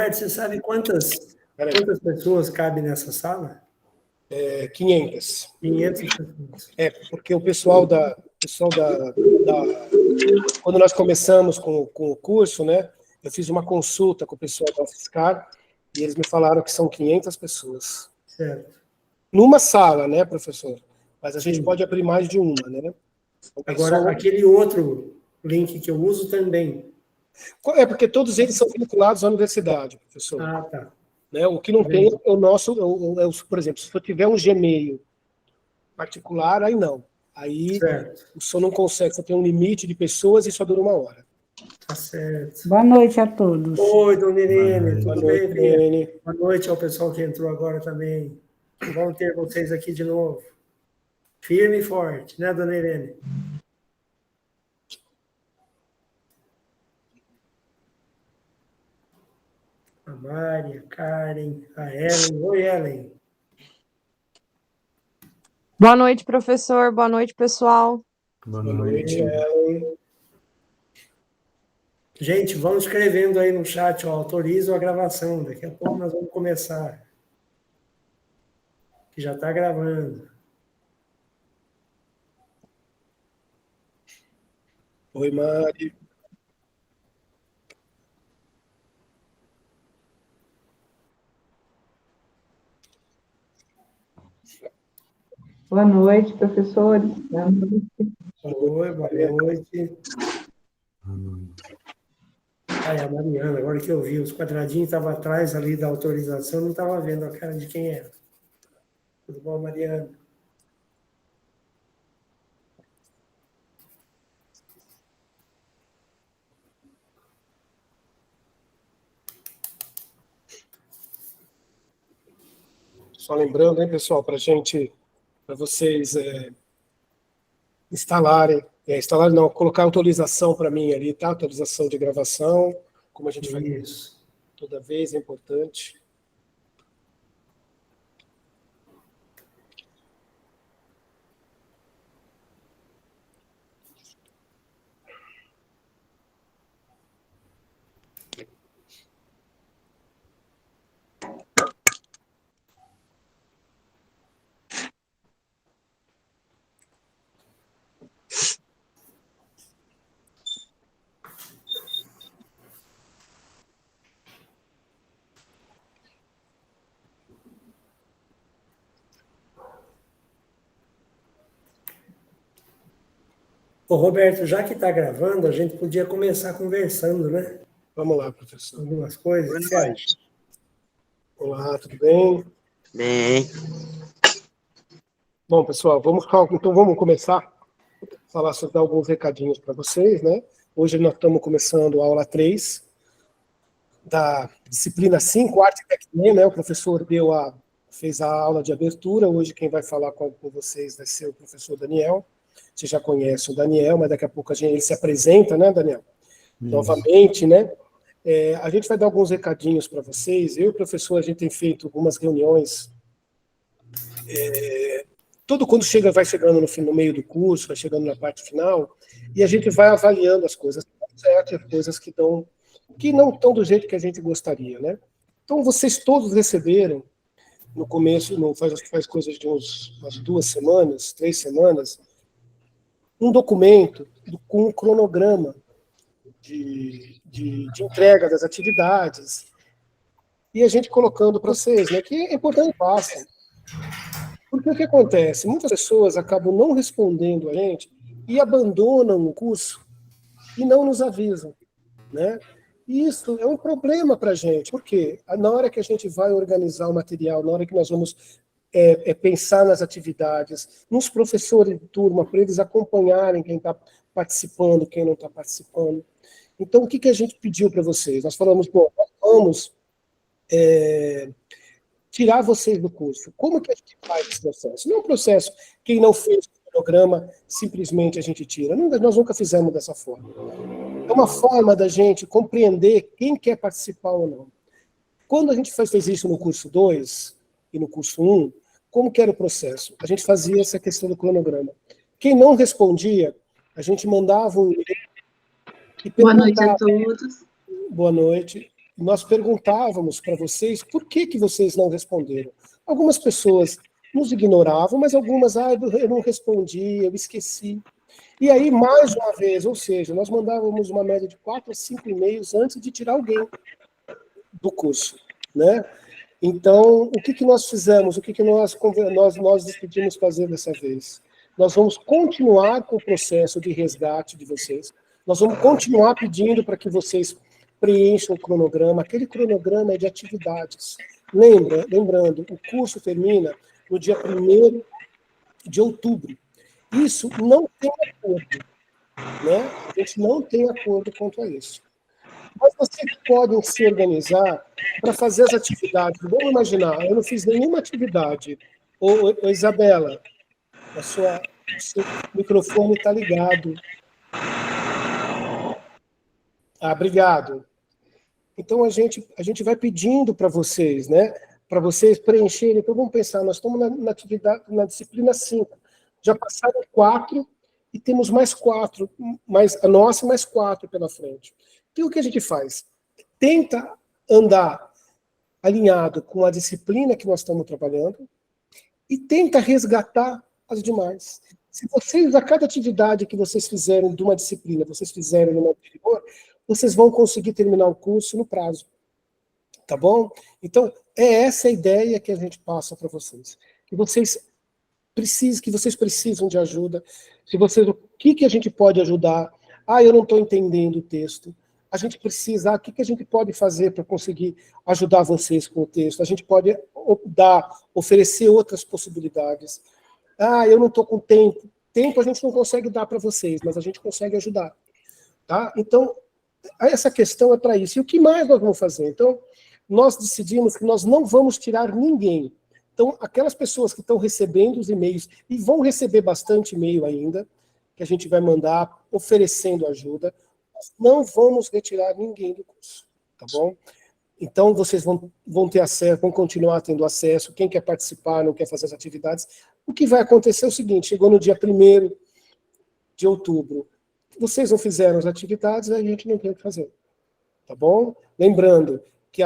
Você sabe quantas pessoas cabem nessa sala? 500. 500 pessoas. Porque o pessoal quando nós começamos com o curso, né, eu fiz uma consulta com o pessoal da UFSCar e eles me falaram que são 500 pessoas. Certo. Numa sala, né, professor? Mas a gente Sim. pode abrir mais de uma, né? Agora, aquele outro link que eu uso também. Porque todos eles são vinculados à universidade, professor. Ah, tá. Né? O que não tem é o nosso, por exemplo, se eu tiver um Gmail particular, aí não. Aí certo. o senhor não consegue, você tem um limite de pessoas e só dura 1 hora. Tá certo. Boa noite a todos. Oi, dona Irene, tudo Boa noite, bem, Irene? Boa noite ao pessoal que entrou agora também. Que bom ter vocês aqui de novo. Firme e forte, né, dona Irene? A Mari, a Karen, a Ellen. Oi, Ellen. Boa noite, professor. Boa noite, pessoal. Boa noite, Ellen. Gente, vão escrevendo aí no chat, ó, autorizo a gravação. Daqui a pouco nós vamos começar. Que já está gravando. Oi, Mari. Boa noite, professores. Oi, boa noite. Ai, a Mariana, agora que eu vi, os quadradinhos estavam atrás ali da autorização, não estava vendo a cara de quem era. Tudo bom, Mariana? Só lembrando, hein, pessoal, para vocês instalarem, não, colocar autorização para mim ali, tá? Autorização de gravação, como a gente faz Isso. Toda vez, é importante. Ô, Roberto, já que está gravando, a gente podia começar conversando, né? Vamos lá, professor. Algumas coisas. O que você acha? Olá, tudo bem? Bem. Bom, pessoal, vamos começar a falar sobre alguns recadinhos para vocês, né? Hoje nós estamos começando a aula 3 da disciplina 5, Arte e Tecnologia, né? O professor fez a aula de abertura, hoje quem vai falar com vocês vai ser o professor Daniel. Você já conhece o Daniel, mas daqui a pouco ele se apresenta, né, Daniel? Isso. Novamente, né? A gente vai dar alguns recadinhos para vocês. Eu e o professor, a gente tem feito algumas reuniões. Quando vai chegando no meio do curso, vai chegando na parte final, e a gente vai avaliando as coisas certas, as coisas que não estão do jeito que a gente gostaria, né? Então, vocês todos receberam, no começo, faz coisas de umas 2 semanas, 3 semanas, um documento com um cronograma de entrega das atividades, e a gente colocando para vocês, né, que é importante que façam. Porque o que acontece? Muitas pessoas acabam não respondendo a gente e abandonam o curso e não nos avisam, né? E isso é um problema para a gente, porque na hora que a gente vai organizar o material, na hora que nós vamos pensar nas atividades, nos professores de turma, para eles acompanharem quem está participando, quem não está participando. Então, o que a gente pediu para vocês? Nós falamos, bom, nós vamos tirar vocês do curso. Como que a gente faz esse processo? Não é um processo, quem não fez o programa, simplesmente a gente tira. Nós nunca fizemos dessa forma. É uma forma da gente compreender quem quer participar ou não. Quando a gente fez isso no curso 2 e no curso 1, como que era o processo? A gente fazia essa questão do cronograma. Quem não respondia, a gente mandava um e-mail e perguntava... Boa noite a todos. Boa noite. nós perguntávamos para vocês por que vocês não responderam. Algumas pessoas nos ignoravam, mas algumas, eu não respondi, eu esqueci. E aí, mais uma vez, ou seja, nós mandávamos uma média de 4 a 5 e-mails antes de tirar alguém do curso, né? Então, o que nós fizemos? O que nós decidimos fazer dessa vez? Nós vamos continuar com o processo de resgate de vocês. Nós vamos continuar pedindo para que vocês preencham o cronograma. Aquele cronograma é de atividades. Lembrando, o curso termina no dia 1º de outubro. Isso não tem acordo, né? A gente não tem acordo quanto a isso. Mas vocês podem se organizar para fazer as atividades. Vamos imaginar, eu não fiz nenhuma atividade. Ô Isabela, o seu microfone está ligado. Obrigado. Então, a gente vai pedindo para vocês, né? Para vocês preencherem. Então, vamos pensar, nós estamos na atividade, na disciplina 5. Já passaram 4 e temos mais 4, a nossa mais 4 pela frente. Então, o que a gente faz? Tenta andar alinhado com a disciplina que nós estamos trabalhando e tenta resgatar as demais. Se vocês, a cada atividade que vocês fizerem de uma disciplina, vocês fizerem numa anterior, vocês vão conseguir terminar o curso no prazo. Tá bom? Então, é essa a ideia que a gente passa para vocês. Que vocês precisam de ajuda. O que a gente pode ajudar? Eu não estou entendendo o texto. A gente precisa, o que a gente pode fazer para conseguir ajudar vocês com o texto? A gente pode oferecer outras possibilidades. Eu não estou com tempo. Tempo a gente não consegue dar para vocês, mas a gente consegue ajudar. Tá? Então, essa questão é para isso. E o que mais nós vamos fazer? Então, nós decidimos que nós não vamos tirar ninguém. Então, aquelas pessoas que estão recebendo os e-mails, e vão receber bastante e-mail ainda, que a gente vai mandar oferecendo ajuda, nós não vamos retirar ninguém do curso, tá bom? Então, vocês vão ter acesso, vão continuar tendo acesso, quem quer participar, não quer fazer as atividades. O que vai acontecer é o seguinte, chegou no dia 1º de outubro, vocês não fizeram as atividades, a gente não tem o que fazer, tá bom? Lembrando que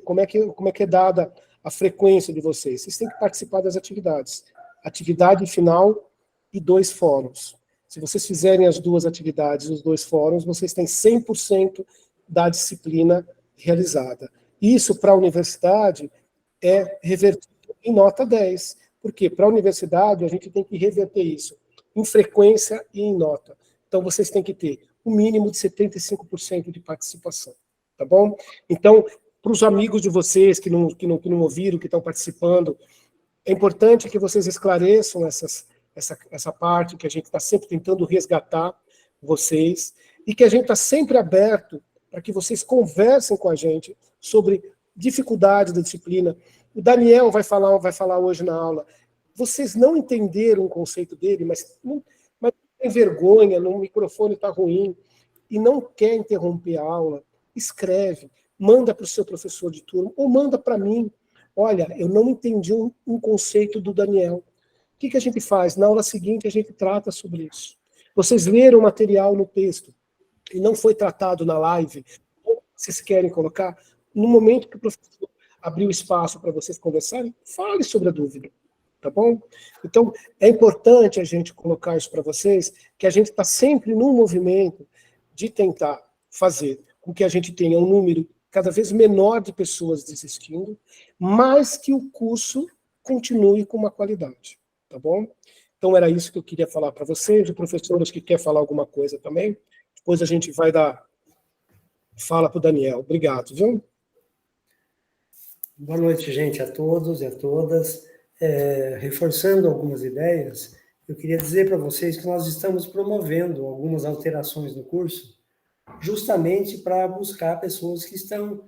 como é que é dada a frequência de vocês. Vocês têm que participar das atividades. Atividade final e 2 fóruns. Se vocês fizerem as 2 atividades, os 2 fóruns, vocês têm 100% da disciplina realizada. Isso, para a universidade, é revertido em nota 10. Por quê? Para a universidade, a gente tem que reverter isso em frequência e em nota. Então, vocês têm que ter um mínimo de 75% de participação. Tá bom? Então, para os amigos de vocês que não ouviram, que estão participando, é importante que vocês esclareçam essa parte, que a gente está sempre tentando resgatar vocês, e que a gente está sempre aberto para que vocês conversem com a gente sobre dificuldades da disciplina. O Daniel vai falar hoje na aula. Vocês não entenderam o conceito dele, mas tem vergonha, o microfone está ruim, e não quer interromper a aula, escreve, manda para o seu professor de turma, ou manda para mim. Olha, eu não entendi um conceito do Daniel. O que a gente faz? Na aula seguinte, a gente trata sobre isso. Vocês leram o material no texto, e não foi tratado na live, ou vocês querem colocar, no momento que o professor abriu espaço para vocês conversarem, fale sobre a dúvida. Tá bom? Então, é importante a gente colocar isso para vocês, que a gente está sempre num movimento de tentar fazer com que a gente tenha um número cada vez menor de pessoas desistindo, mas que o curso continue com uma qualidade, tá bom? Então, era isso que eu queria falar para vocês, o professor que quer falar alguma coisa também, depois a gente vai dar fala para o Daniel. Obrigado, viu? Boa noite, gente, a todos e a todas. Reforçando algumas ideias, eu queria dizer para vocês que nós estamos promovendo algumas alterações no curso, justamente para buscar pessoas que estão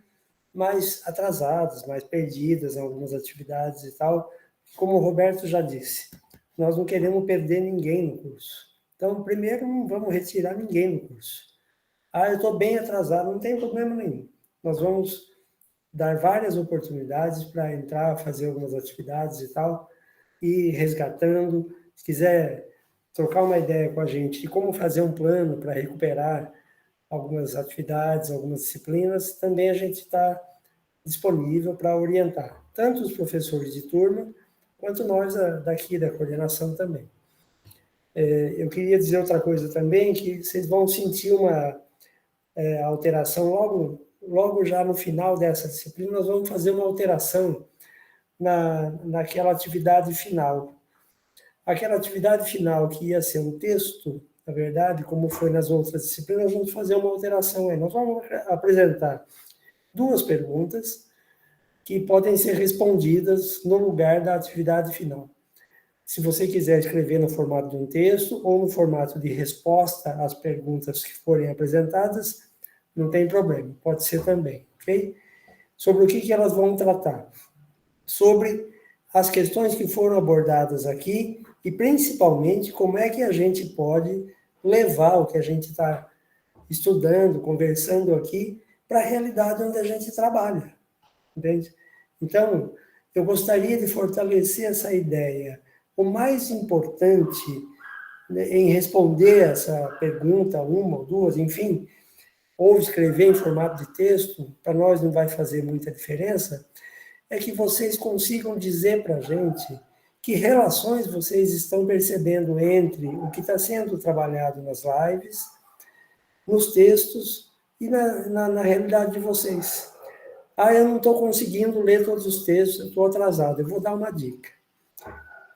mais atrasadas, mais perdidas em algumas atividades e tal. Como o Roberto já disse, nós não queremos perder ninguém no curso. Então, primeiro, não vamos retirar ninguém do curso. Eu estou bem atrasado, não tem problema nenhum. Nós vamos dar várias oportunidades para entrar, fazer algumas atividades e tal, e resgatando. Se quiser trocar uma ideia com a gente de como fazer um plano para recuperar algumas atividades, algumas disciplinas, também a gente está disponível para orientar, tanto os professores de turma, quanto nós daqui da coordenação também. Eu queria dizer outra coisa também, que vocês vão sentir uma alteração logo já no final dessa disciplina, nós vamos fazer uma alteração naquela atividade final. Aquela atividade final que ia ser um texto, na verdade, como foi nas outras disciplinas, nós vamos fazer uma alteração aí. Nós vamos apresentar 2 perguntas que podem ser respondidas no lugar da atividade final. Se você quiser escrever no formato de um texto ou no formato de resposta às perguntas que forem apresentadas, não tem problema, pode ser também, ok? Sobre o que elas vão tratar? Sobre as questões que foram abordadas aqui e, principalmente, como é que a gente pode levar o que a gente está estudando, conversando aqui, para a realidade onde a gente trabalha, entende? Então, eu gostaria de fortalecer essa ideia. O mais importante, né, em responder essa pergunta, 1 ou 2, enfim, ou escrever em formato de texto, para nós não vai fazer muita diferença, é que vocês consigam dizer para a gente que relações vocês estão percebendo entre o que está sendo trabalhado nas lives, nos textos e na realidade de vocês. Eu não estou conseguindo ler todos os textos, eu estou atrasado. Eu vou dar uma dica.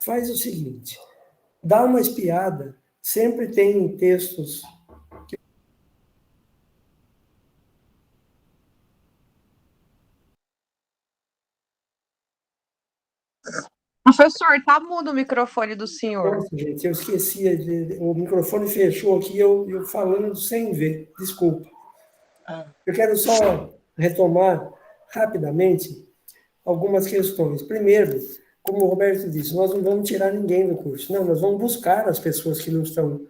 Faz o seguinte, dá uma espiada, sempre tem textos... Professor, tá mudo o microfone do senhor. Nossa, gente, eu esqueci, o microfone fechou aqui, eu falando sem ver, desculpa. Eu quero só retomar rapidamente algumas questões. Primeiro, como o Roberto disse, nós não vamos tirar ninguém do curso, não, nós vamos buscar as pessoas que não estão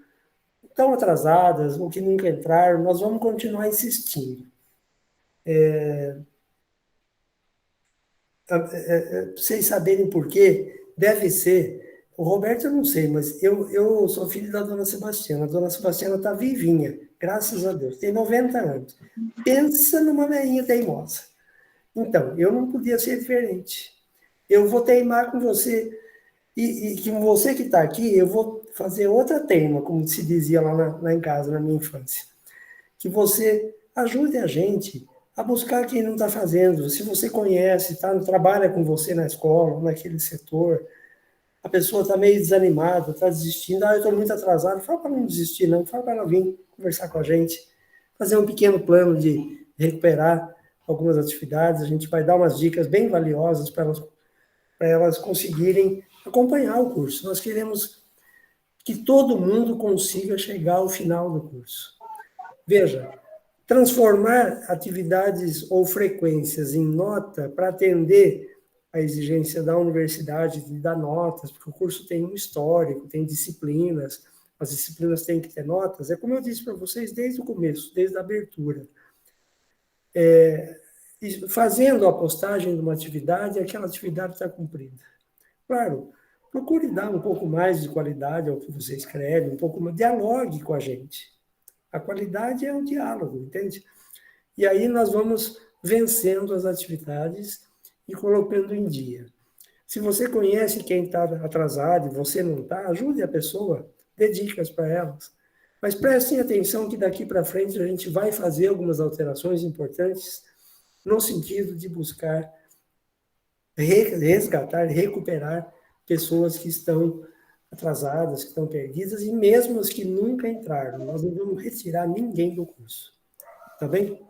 tão atrasadas ou que nunca entraram, nós vamos continuar insistindo. Vocês saberem por quê, deve ser, o Roberto eu não sei, mas eu sou filho da dona Sebastiana, a dona Sebastiana está vivinha, graças a Deus, tem 90 anos. Pensa numa velhinha teimosa. Então, eu não podia ser diferente. Eu vou teimar com você, e com você que está aqui, eu vou fazer outra teima, como se dizia lá em casa, na minha infância. Que você ajude a gente a buscar quem não está fazendo. Se você conhece, trabalha com você na escola, naquele setor, a pessoa está meio desanimada, está desistindo, eu estou muito atrasado, fala para não desistir não, fala para ela vir conversar com a gente, fazer um pequeno plano de recuperar algumas atividades, a gente vai dar umas dicas bem valiosas para elas conseguirem acompanhar o curso. Nós queremos que todo mundo consiga chegar ao final do curso. Veja, transformar atividades ou frequências em nota para atender a exigência da universidade de dar notas, porque o curso tem um histórico, tem disciplinas, as disciplinas têm que ter notas, é como eu disse para vocês desde o começo, desde a abertura. Fazendo a postagem de uma atividade, aquela atividade está cumprida. Claro, procure dar um pouco mais de qualidade ao que você escreve, um pouco mais, dialogue com a gente. A qualidade é o diálogo, entende? E aí nós vamos vencendo as atividades e colocando em dia. Se você conhece quem está atrasado e você não está, ajude a pessoa, dê dicas para elas. Mas prestem atenção que daqui para frente a gente vai fazer algumas alterações importantes no sentido de buscar resgatar, recuperar pessoas que estão atrasadas, que estão perdidas, e mesmo as que nunca entraram. Nós não vamos retirar ninguém do curso. Tá bem?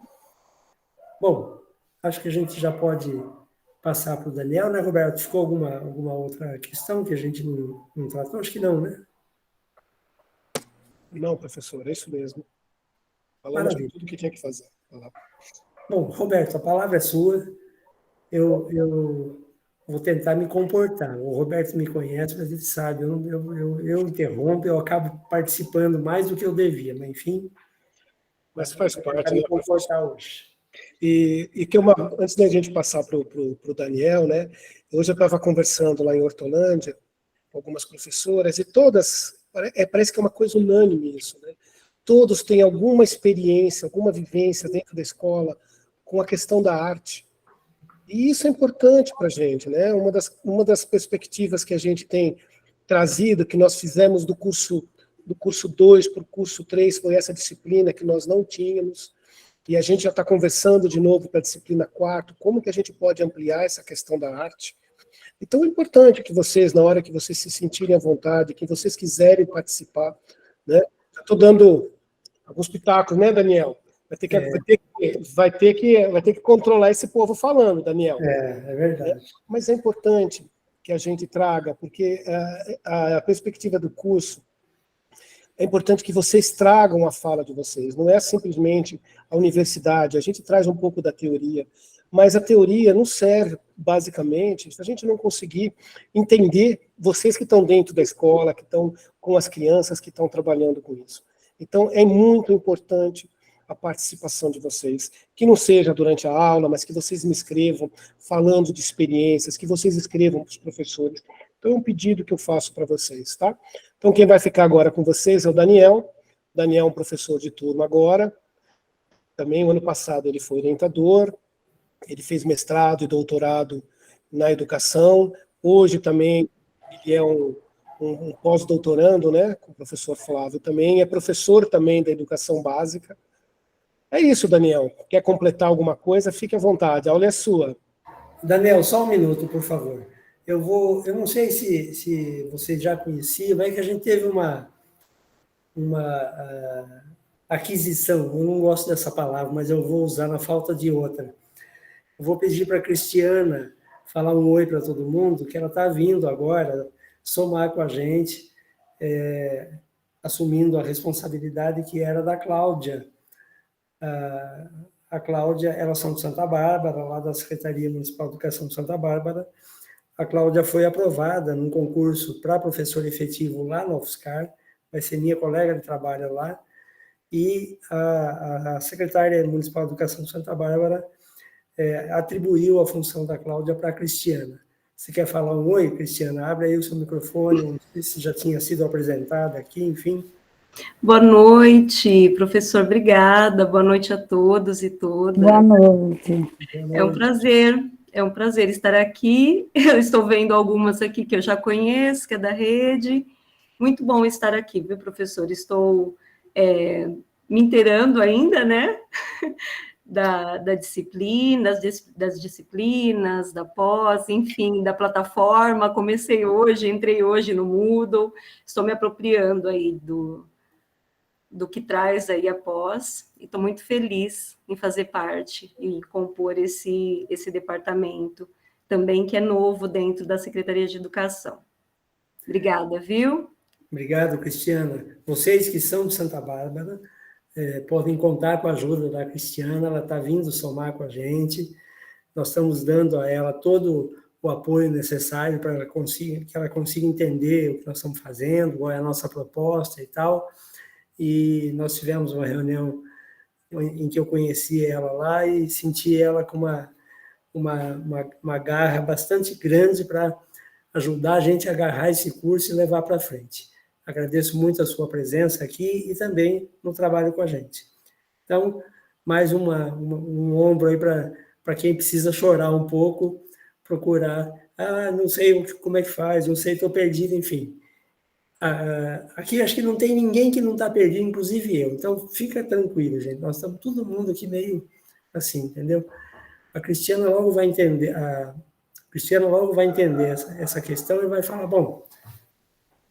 Bom, acho que a gente já pode passar para o Daniel, né, Roberto? Ficou alguma outra questão que a gente não tratou? Acho que não, né? Não, professor, é isso mesmo. Falamos de tudo que tinha que fazer. Bom, Roberto, a palavra é sua. Eu vou tentar me comportar. O Roberto me conhece, mas ele sabe, eu interrompo, eu acabo participando mais do que eu devia, mas enfim. Mas faz parte, me comportar hoje. E antes da gente passar para o Daniel, né? Hoje eu estava conversando lá em Hortolândia com algumas professoras e todas, parece que é uma coisa unânime isso, né? todos têm alguma experiência, alguma vivência dentro da escola com a questão da arte. E isso é importante para a gente, né? Uma das perspectivas que a gente tem trazido, que nós fizemos do curso 2 para o curso 3, foi essa disciplina que nós não tínhamos, e a gente já está conversando de novo para a disciplina 4, como que a gente pode ampliar essa questão da arte. Então é importante que vocês, na hora que vocês se sentirem à vontade, que vocês quiserem participar, né? Estou dando alguns pitacos, né, Daniel? Vai ter que controlar esse povo falando, Daniel. É verdade. Mas é importante que a gente traga, porque a perspectiva do curso, é importante que vocês tragam a fala de vocês, não é simplesmente a universidade, a gente traz um pouco da teoria, mas a teoria não serve, basicamente, se a gente não conseguir entender vocês que estão dentro da escola, que estão com as crianças que estão trabalhando com isso. Então, é muito importante a participação de vocês, que não seja durante a aula, mas que vocês me escrevam falando de experiências, que vocês escrevam para os professores. Então, é um pedido que eu faço para vocês, tá? Então, quem vai ficar agora com vocês é o Daniel. Daniel é um professor de turma agora. Também, o ano passado, ele foi orientador. Ele fez mestrado e doutorado na educação. Hoje, também, ele é um pós-doutorando, né, com o professor Flávio também. É professor também da educação básica. É isso, Daniel. Quer completar alguma coisa? Fique à vontade. A aula é sua. Daniel, só um minuto, por favor. Eu não sei se vocês já conheciam, mas é que a gente teve uma aquisição, eu não gosto dessa palavra, mas eu vou usar na falta de outra. Eu vou pedir para a Cristiana falar um oi para todo mundo, que ela está vindo agora somar com a gente, assumindo a responsabilidade que era da Cláudia. A Cláudia, elas são de Santa Bárbara, lá da Secretaria Municipal de Educação de Santa Bárbara. A Cláudia foi aprovada num concurso para professor efetivo lá no UFSCar, vai ser minha colega de trabalho lá, e a Secretaria Municipal de Educação de Santa Bárbara atribuiu a função da Cláudia para a Cristiana. Você quer falar um oi, Cristiana? Abre aí o seu microfone, não sei se já tinha sido apresentada aqui, enfim. Boa noite, professor, obrigada. Boa noite a todos e todas. Boa noite. É um prazer estar aqui. Eu estou vendo algumas aqui que eu já conheço, que é da rede. Muito bom estar aqui, viu, professor? Estou me inteirando ainda, né, da disciplina, das disciplinas, da pós, enfim, da plataforma. Comecei hoje, entrei hoje no Moodle, estou me apropriando aí do que traz aí a pós, e estou muito feliz em fazer parte e compor esse departamento, também que é novo dentro da Secretaria de Educação. Obrigada, viu? Obrigado, Cristiana. Vocês que são de Santa Bárbara, podem contar com a ajuda da Cristiana, ela está vindo somar com a gente, nós estamos dando a ela todo o apoio necessário para que ela consiga entender o que nós estamos fazendo, qual é a nossa proposta e tal. E nós tivemos uma reunião em que eu conheci ela lá e senti ela com uma garra bastante grande para ajudar a gente a agarrar esse curso e levar para frente. Agradeço muito a sua presença aqui e também no trabalho com a gente. Então, mais um ombro aí para quem precisa chorar um pouco, procurar, não sei como é que faz, não sei, estou perdido, enfim. Aqui acho que não tem ninguém que não está perdido, inclusive eu. Então, fica tranquilo, gente. Nós estamos todo mundo aqui meio assim, entendeu? A Cristiana logo vai entender, essa questão e vai falar, bom,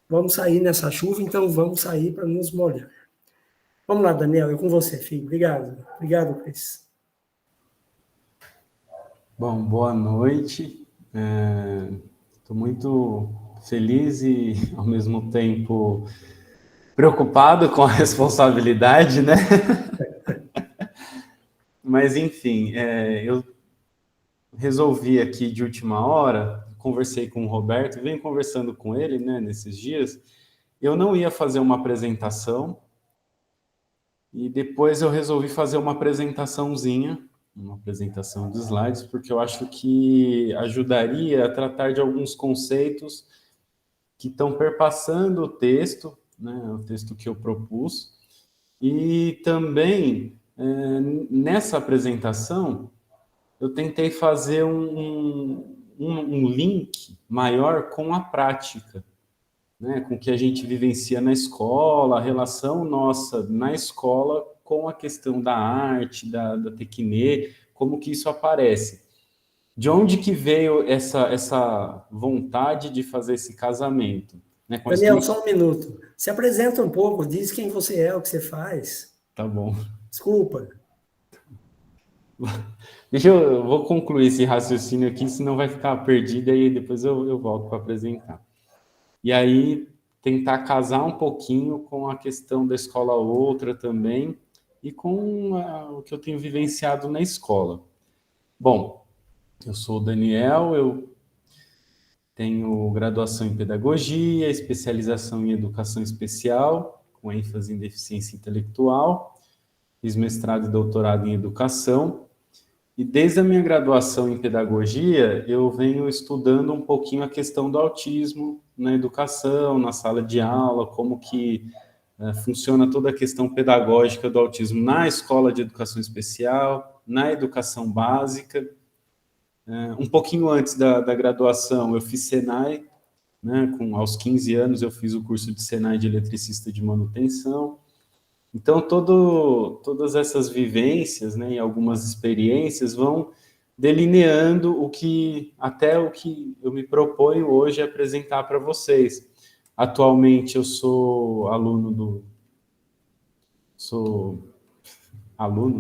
vamos sair nessa chuva, então vamos sair para nos molhar. Vamos lá, Daniel, é com você, filho. Obrigado. Obrigado, Cris. Bom, boa noite. Estou muito feliz e, ao mesmo tempo, preocupado com a responsabilidade, né? Mas, enfim, eu resolvi aqui de última hora, conversei com o Roberto, venho conversando com ele, né, nesses dias. Eu não ia fazer uma apresentação e depois eu resolvi fazer uma apresentaçãozinha, uma apresentação de slides, porque eu acho que ajudaria a tratar de alguns conceitos que estão perpassando o texto, né, o texto que eu propus, E também, nessa apresentação, eu tentei fazer um link maior com a prática, né, com o que a gente vivencia na escola, a relação nossa na escola com a questão da arte, da tecne, como que isso aparece. De onde que veio essa vontade de fazer esse casamento? Né, Daniel, só um minuto. Se apresenta um pouco, diz quem você é, o que você faz. Tá bom. Desculpa. Eu vou concluir esse raciocínio aqui, senão vai ficar perdido, e depois eu volto para apresentar. E aí, tentar casar um pouquinho com a questão da escola outra também, e com o que eu tenho vivenciado na escola. Bom, eu sou o Daniel, eu tenho graduação em pedagogia, especialização em educação especial, com ênfase em deficiência intelectual, fiz mestrado e doutorado em educação, e desde a minha graduação em pedagogia, eu venho estudando um pouquinho a questão do autismo na educação, na sala de aula, como que funciona toda a questão pedagógica do autismo na escola de educação especial, na educação básica. Um pouquinho antes da graduação, eu fiz Senai, né, aos 15 anos eu fiz o curso de Senai de eletricista de manutenção. Então, todas essas vivências, né, e algumas experiências vão delineando até o que eu me proponho hoje a apresentar para vocês. Atualmente, eu sou aluno,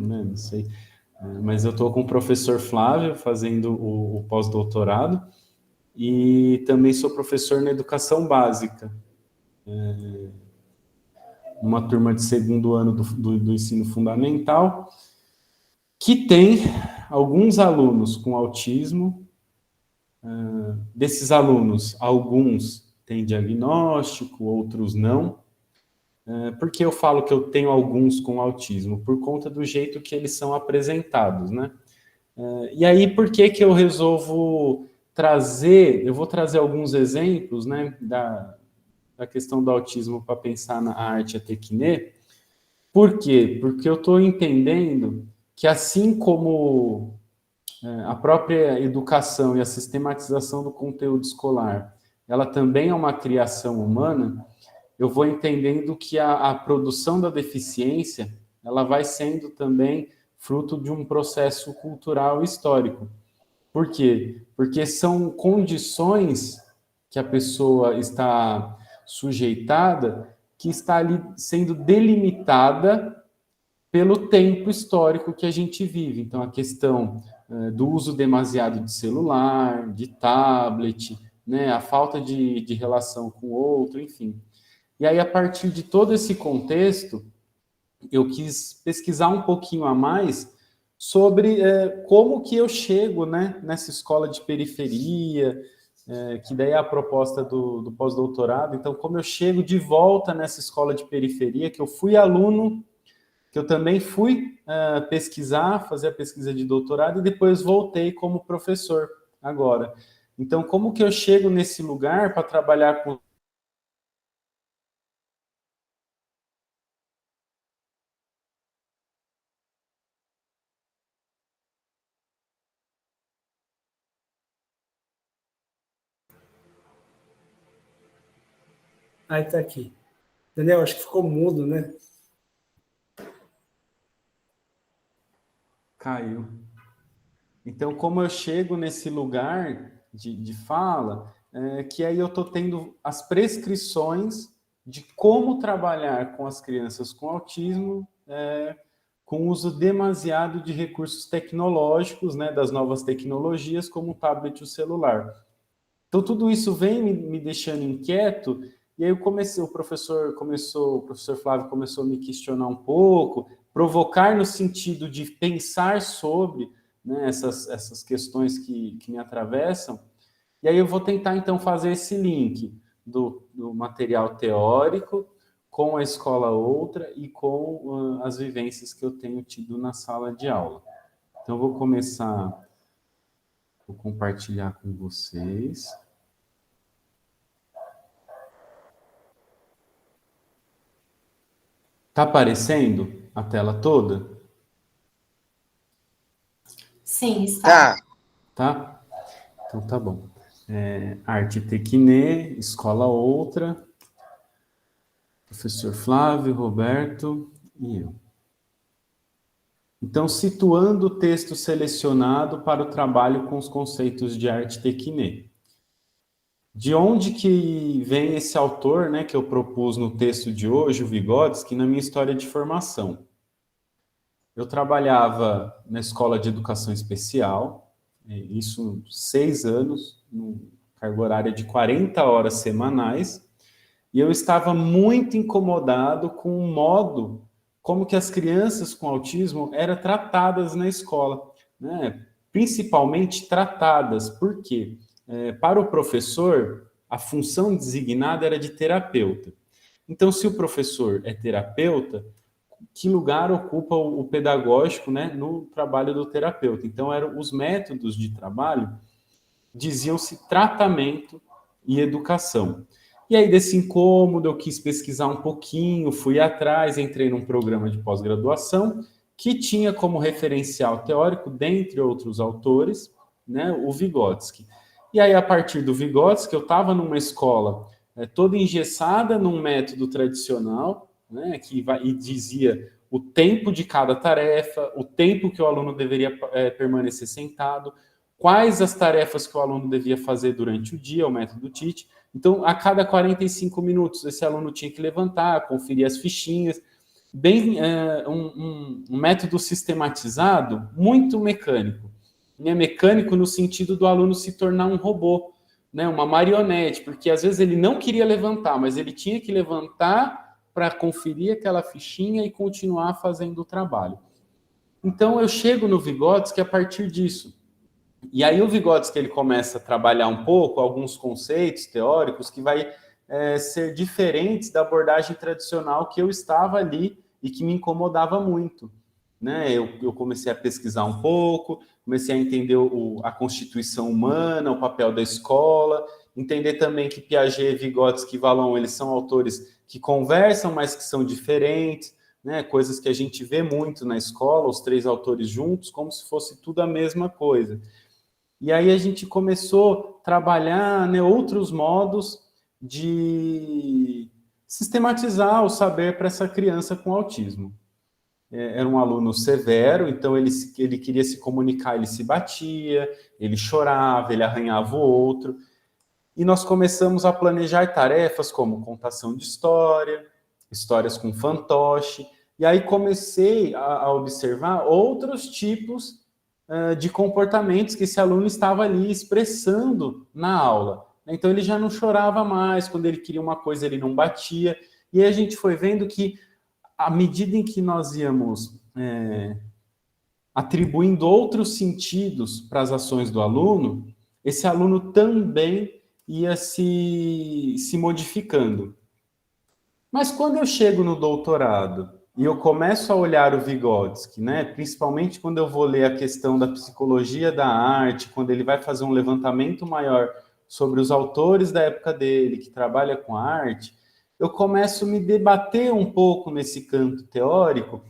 né, não sei, mas eu estou com o professor Flávio fazendo o pós-doutorado e também sou professor na educação básica, numa turma de segundo ano do ensino fundamental, que tem alguns alunos com autismo. Desses alunos, alguns têm diagnóstico, outros não. Por que eu falo que eu tenho alguns com autismo? Por conta do jeito que eles são apresentados, né? E aí, por que eu resolvo trazer... Eu vou trazer alguns exemplos, né, da questão do autismo para pensar na arte e a tecne. Por quê? Porque eu estou entendendo que, assim como a própria educação e a sistematização do conteúdo escolar, ela também é uma criação humana, eu vou entendendo que a produção da deficiência, ela vai sendo também fruto de um processo cultural histórico. Por quê? Porque são condições que a pessoa está sujeitada, que está ali sendo delimitada pelo tempo histórico que a gente vive. Então, a questão do uso demasiado de celular, de tablet, né, a falta de relação com o outro, enfim. E aí, a partir de todo esse contexto, eu quis pesquisar um pouquinho a mais sobre como que eu chego, né, nessa escola de periferia, que daí é a proposta do pós-doutorado. Então, como eu chego de volta nessa escola de periferia, que eu fui aluno, que eu também fui pesquisar, fazer a pesquisa de doutorado, e depois voltei como professor agora. Então, como que eu chego nesse lugar para trabalhar com... Aí está aqui. Daniel, acho que ficou mudo, né? Caiu. Então, como eu chego nesse lugar de fala, que aí eu estou tendo as prescrições de como trabalhar com as crianças com autismo, com uso demasiado de recursos tecnológicos, né, das novas tecnologias, como o tablet e o celular. Então, tudo isso vem me deixando inquieto, e aí o professor Flávio começou a me questionar um pouco, provocar no sentido de pensar sobre, né, essas questões que me atravessam, e aí eu vou tentar, então, fazer esse link do material teórico com a escola outra e com as vivências que eu tenho tido na sala de aula. Então, eu vou começar, vou compartilhar com vocês. Tá aparecendo a tela toda? Sim, está. Tá? Então tá bom. Arte Tecnê, escola outra, professor Flávio, Roberto e eu. Então, situando o texto selecionado para o trabalho com os conceitos de arte Tecnê. De onde que vem esse autor, né, que eu propus no texto de hoje, o Vygotsky, na minha história de formação? Eu trabalhava na escola de educação especial, isso 6 anos, num carga horária de 40 horas semanais, e eu estava muito incomodado com o modo como que as crianças com autismo eram tratadas na escola, né? Principalmente tratadas, porque para o professor, a função designada era de terapeuta. Então, se o professor é terapeuta, que lugar ocupa o pedagógico, né, no trabalho do terapeuta? Então, eram os métodos de trabalho, diziam-se tratamento e educação. E aí, desse incômodo, eu quis pesquisar um pouquinho, fui atrás, entrei num programa de pós-graduação que tinha como referencial teórico, dentre outros autores, né, o Vygotsky. E aí, a partir do Vygotsky, eu estava numa escola toda engessada num método tradicional, né, e dizia o tempo de cada tarefa, o tempo que o aluno deveria permanecer sentado, quais as tarefas que o aluno devia fazer durante o dia, o método TIT. Então, a cada 45 minutos, esse aluno tinha que levantar, conferir as fichinhas, bem um método sistematizado, muito mecânico. É mecânico no sentido do aluno se tornar um robô, né, uma marionete, porque às vezes ele não queria levantar, mas ele tinha que levantar para conferir aquela fichinha e continuar fazendo o trabalho. Então, eu chego no Vygotsky a partir disso. E aí o Vygotsky ele começa a trabalhar um pouco alguns conceitos teóricos que vai ser diferentes da abordagem tradicional que eu estava ali e que me incomodava muito. Né? Eu comecei a pesquisar um pouco, comecei a entender a constituição humana, o papel da escola, entender também que Piaget, Vygotsky e Vallon, eles são autores que conversam, mas que são diferentes, né? Coisas que a gente vê muito na escola, os 3 autores juntos, como se fosse tudo a mesma coisa. E aí a gente começou a trabalhar, né, outros modos de sistematizar o saber para essa criança com autismo. Era um aluno severo, então ele queria se comunicar, ele se batia, ele chorava, ele arranhava o outro. E nós começamos a planejar tarefas como contação de história, histórias com fantoche, e aí comecei a observar outros tipos de comportamentos que esse aluno estava ali expressando na aula. Então, ele já não chorava mais, quando ele queria uma coisa, ele não batia. E aí a gente foi vendo que, à medida em que nós íamos atribuindo outros sentidos para as ações do aluno, esse aluno também ia se modificando. Mas quando eu chego no doutorado e eu começo a olhar o Vygotsky, né, principalmente quando eu vou ler a questão da psicologia da arte, quando ele vai fazer um levantamento maior sobre os autores da época dele, que trabalha com a arte, eu começo a me debater um pouco nesse campo teórico,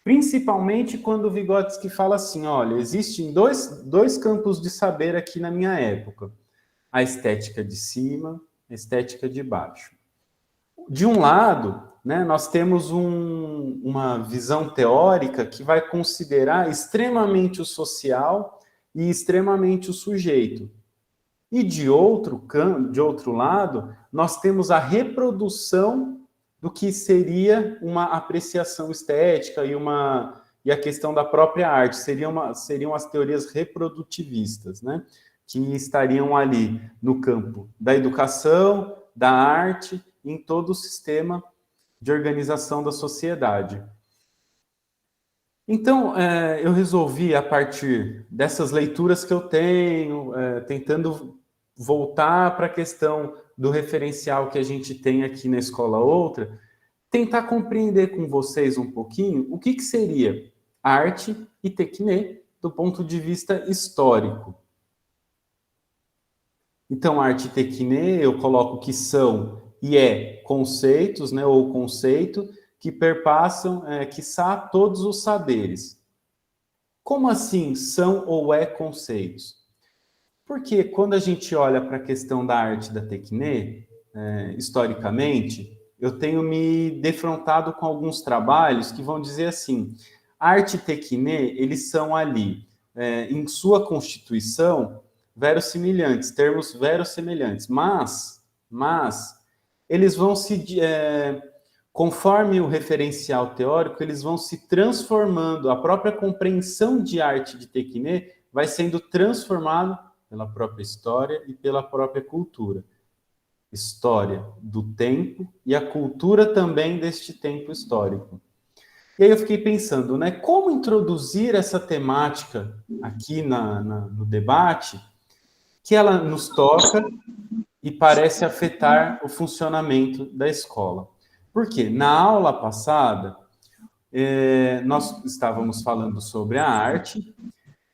principalmente quando o Vygotsky fala assim, olha, existem dois campos de saber aqui na minha época, a estética de cima, a estética de baixo. De um lado, né, nós temos uma visão teórica que vai considerar extremamente o social e extremamente o sujeito. E de outro lado, nós temos a reprodução do que seria uma apreciação estética e a questão da própria arte. Seriam as teorias reprodutivistas, né, que estariam ali no campo da educação, da arte, em todo o sistema de organização da sociedade. Então, eu resolvi, a partir dessas leituras que eu tenho, tentando voltar para a questão do referencial que a gente tem aqui na Escola Outra, tentar compreender com vocês um pouquinho o que seria arte e tecne do ponto de vista histórico. Então, arte e tecne, eu coloco que são conceitos, né, ou conceito, que perpassam, quiçá, todos os saberes. Como assim são ou é conceitos? Porque quando a gente olha para a questão da arte da tecne, historicamente, eu tenho me defrontado com alguns trabalhos que vão dizer assim, arte e tecne, eles são ali, em sua constituição, verossimilhantes, termos verossemelhantes, mas eles vão conforme o referencial teórico, eles vão se transformando, a própria compreensão de arte de tecne vai sendo transformada pela própria história e pela própria cultura. História do tempo e a cultura também deste tempo histórico. E aí eu fiquei pensando, né, como introduzir essa temática aqui no debate, que ela nos toca e parece afetar o funcionamento da escola. Por quê? Na aula passada, nós estávamos falando sobre a arte,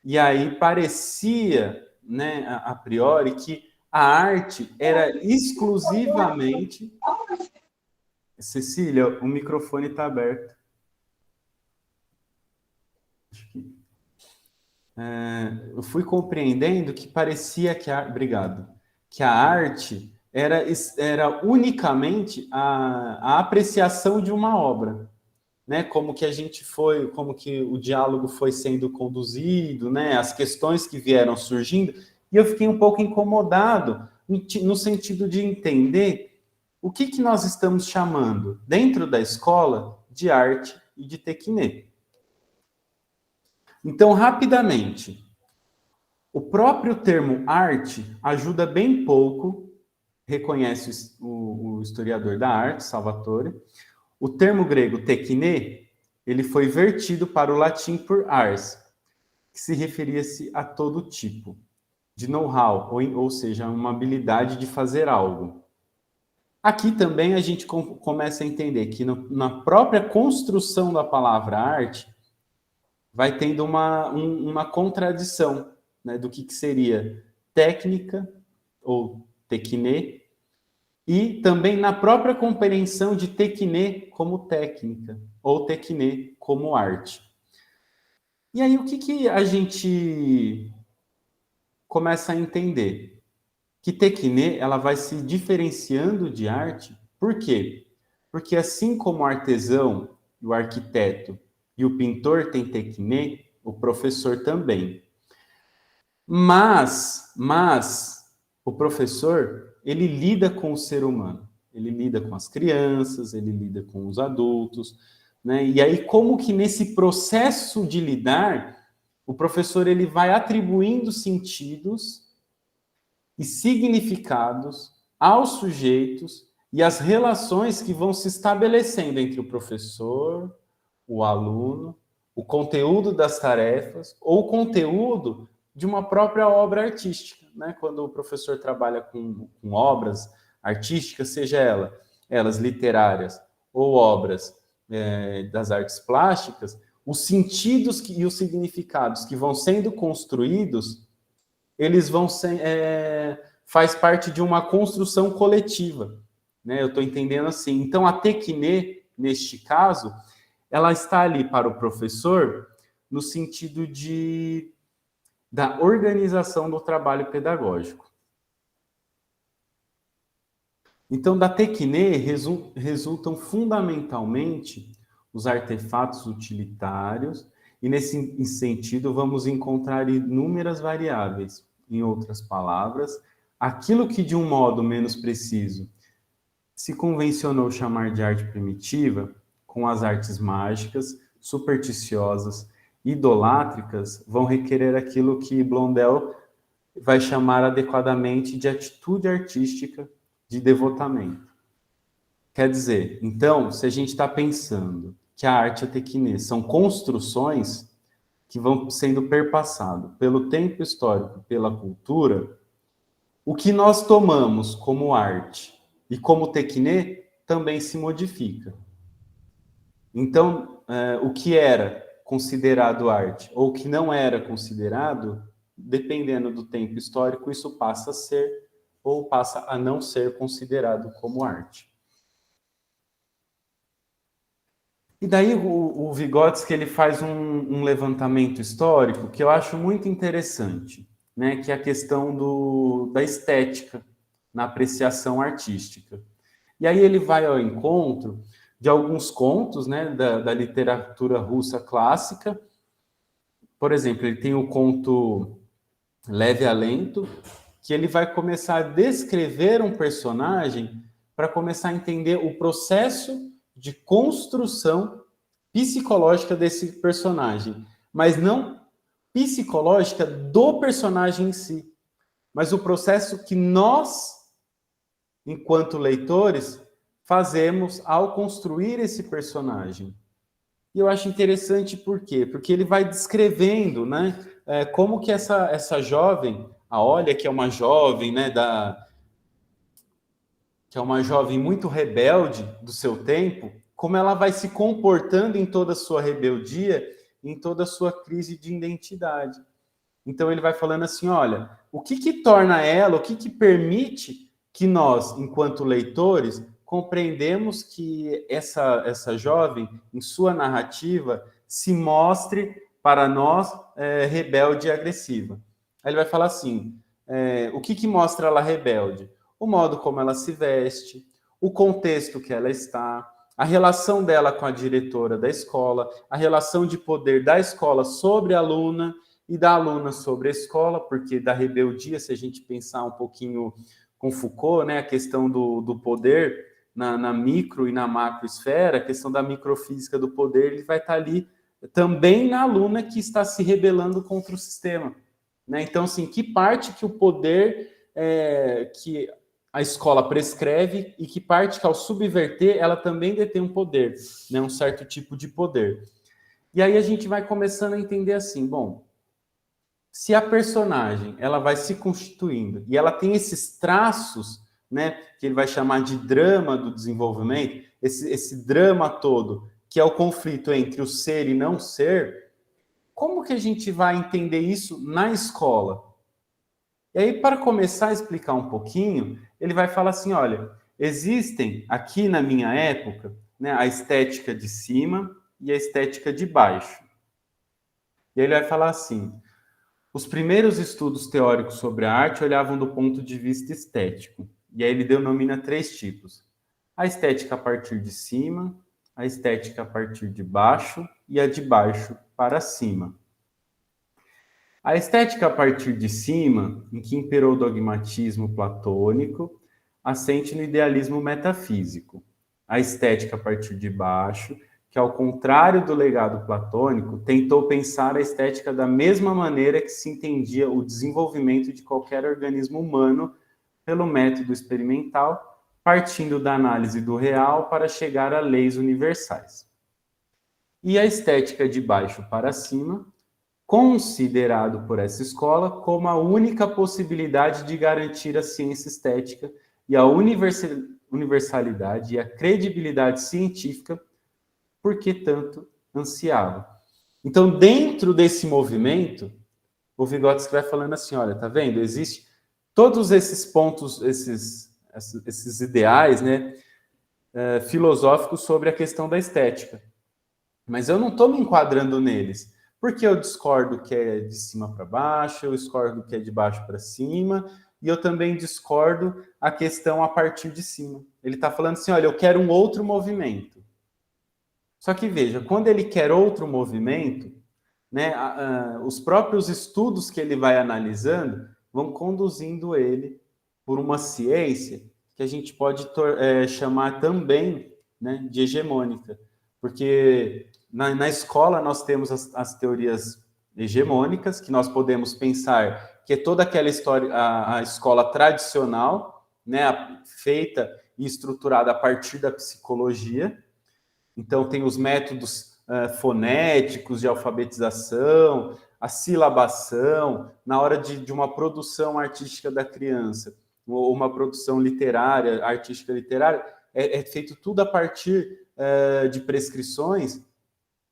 e aí parecia, né, a priori, que a arte era exclusivamente... Cecília, o microfone está aberto. Eu fui compreendendo que parecia que obrigado, que a arte era unicamente a apreciação de uma obra, né? Como que como que o diálogo foi sendo conduzido, né? As questões que vieram surgindo, e eu fiquei um pouco incomodado no sentido de entender o que nós estamos chamando dentro da escola de arte e de tecne. Então, rapidamente, o próprio termo arte ajuda bem pouco, reconhece o historiador da arte, Salvatore. O termo grego tecne, ele foi vertido para o latim por ars, que se referia-se a todo tipo de know-how, ou seja, uma habilidade de fazer algo. Aqui também a gente começa a entender que na própria construção da palavra arte, vai tendo uma contradição, né, do que seria técnica ou tecne, e também na própria compreensão de tecne como técnica, ou tecne como arte. E aí o que a gente começa a entender? Que tecne, ela vai se diferenciando de arte, por quê? Porque assim como o artesão, o arquiteto e o pintor têm tecne, o professor também. Mas o professor, ele lida com o ser humano, ele lida com as crianças, ele lida com os adultos, né? E aí como que nesse processo de lidar, o professor ele vai atribuindo sentidos e significados aos sujeitos e às relações que vão se estabelecendo entre o professor, o aluno, o conteúdo das tarefas ou o conteúdo de uma própria obra artística, né? Quando o professor trabalha com obras artísticas, seja elas literárias ou obras das artes plásticas, os sentidos e os significados que vão sendo construídos, eles vão ser, faz parte de uma construção coletiva, né? Eu estou entendendo assim. Então, a tecne, neste caso, ela está ali para o professor no sentido da organização do trabalho pedagógico. Então, da tecne resultam fundamentalmente os artefatos utilitários, e nesse sentido vamos encontrar inúmeras variáveis. Em outras palavras, aquilo que de um modo menos preciso se convencionou chamar de arte primitiva, com as artes mágicas, supersticiosas, idolátricas, vão requerer aquilo que Blondel vai chamar adequadamente de atitude artística de devotamento. Quer dizer, então, se a gente está pensando que a arte e a tecne são construções que vão sendo perpassadas pelo tempo histórico, pela cultura, o que nós tomamos como arte e como tecne também se modifica. Então, o que era considerado arte ou o que não era considerado, dependendo do tempo histórico, isso passa a ser ou passa a não ser considerado como arte. E daí o Vygotsky ele faz um levantamento histórico que eu acho muito interessante, né? Que é a questão da estética na apreciação artística. E aí ele vai ao encontro de alguns contos, né, da literatura russa clássica. Por exemplo, ele tem o conto Leve Alento, que ele vai começar a descrever um personagem para começar a entender o processo de construção psicológica desse personagem, mas não psicológica do personagem em si, mas o processo que nós, enquanto leitores, fazemos ao construir esse personagem. E eu acho interessante por quê? Porque ele vai descrevendo, né, como que essa jovem, a Olha, que é uma jovem, né, que é uma jovem muito rebelde do seu tempo, como ela vai se comportando em toda a sua rebeldia, em toda a sua crise de identidade. Então ele vai falando assim, olha, o que torna ela, o que permite que nós, enquanto leitores, compreendemos que essa jovem, em sua narrativa, se mostre para nós rebelde e agressiva. Aí ele vai falar assim, o que mostra ela rebelde? O modo como ela se veste, o contexto que ela está, a relação dela com a diretora da escola, a relação de poder da escola sobre a aluna e da aluna sobre a escola, porque da rebeldia, se a gente pensar um pouquinho com Foucault, né, a questão do poder na micro e na macroesfera, a questão da microfísica do poder, ele vai estar ali também na aluna que está se rebelando contra o sistema. Né? Então, assim, que parte que o poder que a escola prescreve e que parte que, ao subverter, ela também detém um poder, né? Um certo tipo de poder. E aí a gente vai começando a entender assim, bom, se a personagem ela vai se constituindo e ela tem esses traços, né, que ele vai chamar de drama do desenvolvimento, esse drama todo, que é o conflito entre o ser e não ser, como que a gente vai entender isso na escola? E aí, para começar a explicar um pouquinho, ele vai falar assim, olha, existem aqui na minha época, né, a estética de cima e a estética de baixo. E aí ele vai falar assim, os primeiros estudos teóricos sobre a arte olhavam do ponto de vista estético. E aí ele denomina 3 tipos. A estética a partir de cima, a estética a partir de baixo e a de baixo para cima. A estética a partir de cima, em que imperou o dogmatismo platônico, assente no idealismo metafísico. A estética a partir de baixo, que, ao contrário do legado platônico, tentou pensar a estética da mesma maneira que se entendia o desenvolvimento de qualquer organismo humano pelo método experimental, partindo da análise do real para chegar a leis universais. E a estética de baixo para cima, considerado por essa escola como a única possibilidade de garantir a ciência estética e a universalidade e a credibilidade científica porque tanto ansiava. Então, dentro desse movimento, o Vygotsky vai falando assim, olha, tá vendo? Existe todos esses pontos, esses ideais, né, filosóficos sobre a questão da estética. Mas eu não estou me enquadrando neles. Porque eu discordo que é de cima para baixo, eu discordo que é de baixo para cima, e eu também discordo a questão a partir de cima. Ele está falando assim, olha, eu quero um outro movimento. Só que veja, quando ele quer outro movimento, né, os próprios estudos que ele vai analisando vão conduzindo ele por uma ciência que a gente pode chamar também, né, de hegemônica. Porque na escola nós temos as teorias hegemônicas, que nós podemos pensar que é toda aquela história, a escola tradicional, né, feita e estruturada a partir da psicologia. Então tem os métodos fonéticos de alfabetização, a silabação, na hora de uma produção artística da criança, ou uma produção literária, artística literária, é feito tudo a partir de prescrições.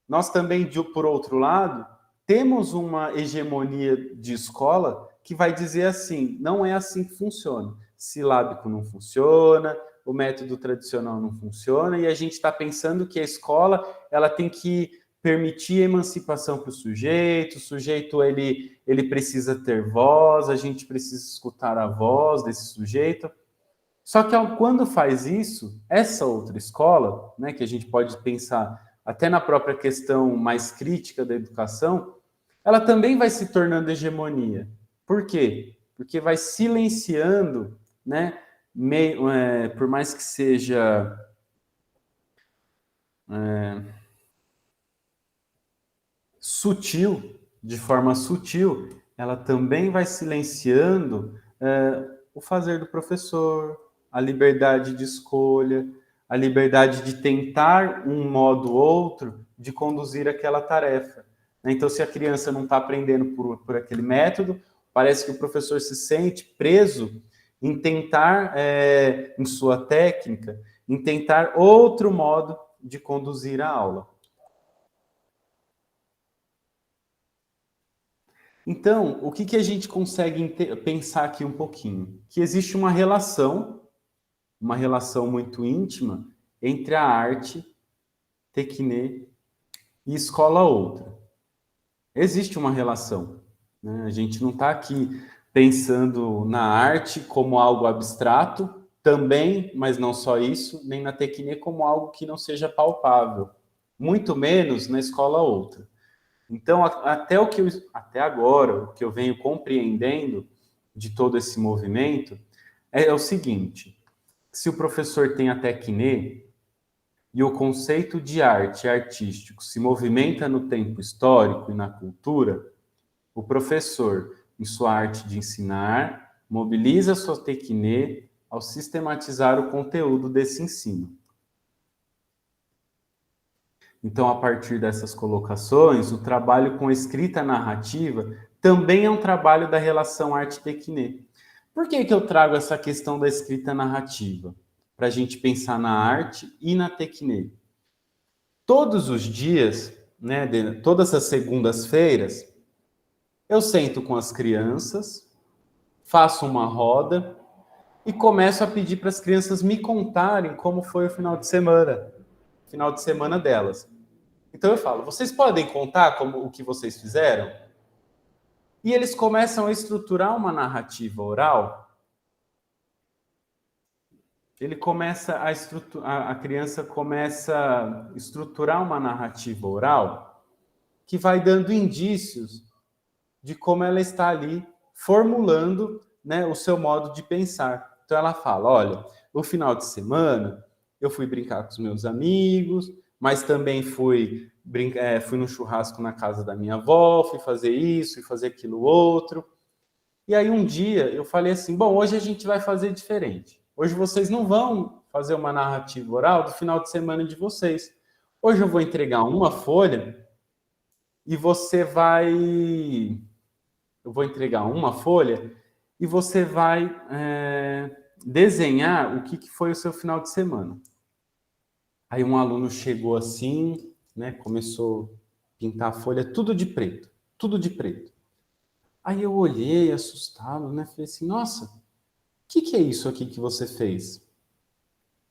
Nós também, por outro lado, temos uma hegemonia de escola que vai dizer assim, não é assim que funciona. Silábico não funciona, o método tradicional não funciona, e a gente está pensando que a escola ela tem que permitir emancipação para o sujeito ele precisa ter voz, a gente precisa escutar a voz desse sujeito. Só que quando faz isso, essa outra escola, né, que a gente pode pensar até na própria questão mais crítica da educação, ela também vai se tornando hegemonia. Por quê? Porque vai silenciando, né, por mais que seja sutil, de forma sutil, ela também vai silenciando o fazer do professor, a liberdade de escolha, a liberdade de tentar um modo ou outro de conduzir aquela tarefa. Então, se a criança não está aprendendo por aquele método, parece que o professor se sente preso em tentar, em sua técnica, em tentar outro modo de conduzir a aula. Então, o que a gente consegue pensar aqui um pouquinho? Que existe uma relação muito íntima entre a arte, tecne e escola outra. Existe uma relação, né? A gente não está aqui pensando na arte como algo abstrato, também, mas não só isso, nem na tecne como algo que não seja palpável, muito menos na escola outra. Então, até agora, o que eu venho compreendendo de todo esse movimento é o seguinte: se o professor tem a tecne e o conceito de arte artístico se movimenta no tempo histórico e na cultura, o professor, em sua arte de ensinar, mobiliza sua tecne ao sistematizar o conteúdo desse ensino. Então, a partir dessas colocações, o trabalho com escrita narrativa também é um trabalho da relação arte-tecne. Por que eu trago essa questão da escrita narrativa? Para a gente pensar na arte e na tecne. Todos os dias, né, todas as segundas-feiras, eu sento com as crianças, faço uma roda e começo a pedir para as crianças me contarem como foi o final de semana delas. Então eu falo, vocês podem contar o que vocês fizeram? E eles começam a estruturar uma narrativa oral. A criança começa a estruturar uma narrativa oral que vai dando indícios de como ela está ali formulando, né, o seu modo de pensar. Então ela fala, olha, no final de semana eu fui brincar com os meus amigos, mas também fui no churrasco na casa da minha avó, fui fazer isso, fui fazer aquilo outro. E aí um dia eu falei assim, bom, hoje a gente vai fazer diferente. Hoje vocês não vão fazer uma narrativa oral do final de semana de vocês. Hoje eu vou entregar uma folha e eu vou entregar uma folha e você vai desenhar o que foi o seu final de semana. Aí um aluno chegou assim, né, começou a pintar a folha, tudo de preto. Aí eu olhei, assustado, né, falei assim, nossa, o que é isso aqui que você fez?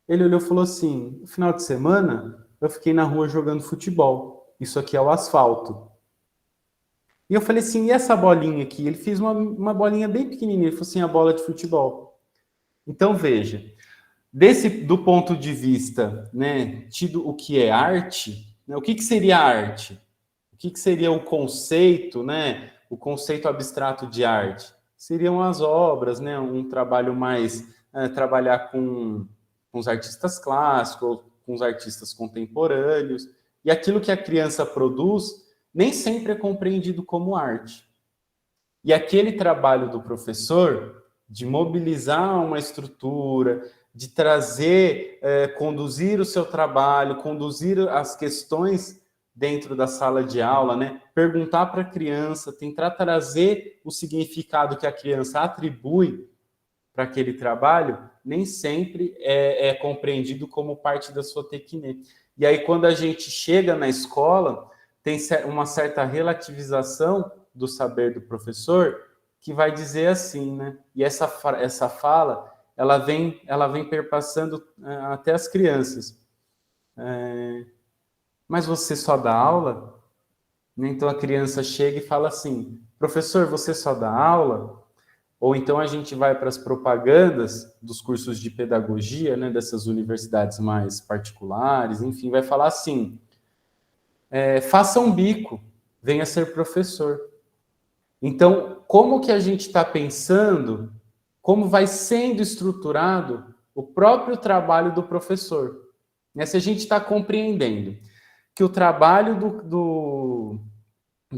Ele olhou e falou assim, no final de semana eu fiquei na rua jogando futebol, isso aqui é o asfalto. E eu falei assim, e essa bolinha aqui? Ele fez uma bolinha bem pequenininha, ele falou assim, a bola de futebol. Então veja, do ponto de vista, né, tido o que é arte, né, o que seria arte? O que seria o conceito, né, o conceito abstrato de arte? Seriam as obras, né, um trabalho mais, trabalhar com os artistas clássicos, com os artistas contemporâneos, e aquilo que a criança produz nem sempre é compreendido como arte. E aquele trabalho do professor de mobilizar uma estrutura, de trazer, conduzir o seu trabalho, conduzir as questões dentro da sala de aula, né? Perguntar para a criança, tentar trazer o significado que a criança atribui para aquele trabalho, nem sempre é compreendido como parte da sua tecne. E aí, quando a gente chega na escola, tem uma certa relativização do saber do professor, que vai dizer assim, né? E essa fala, ela vem perpassando até as crianças. Mas você só dá aula? Então a criança chega e fala assim, professor, você só dá aula? Ou então a gente vai para as propagandas dos cursos de pedagogia, né, dessas universidades mais particulares, enfim, vai falar assim, faça um bico, venha ser professor. Então, como que a gente está pensando, como vai sendo estruturado o próprio trabalho do professor? Se a gente está compreendendo que o trabalho do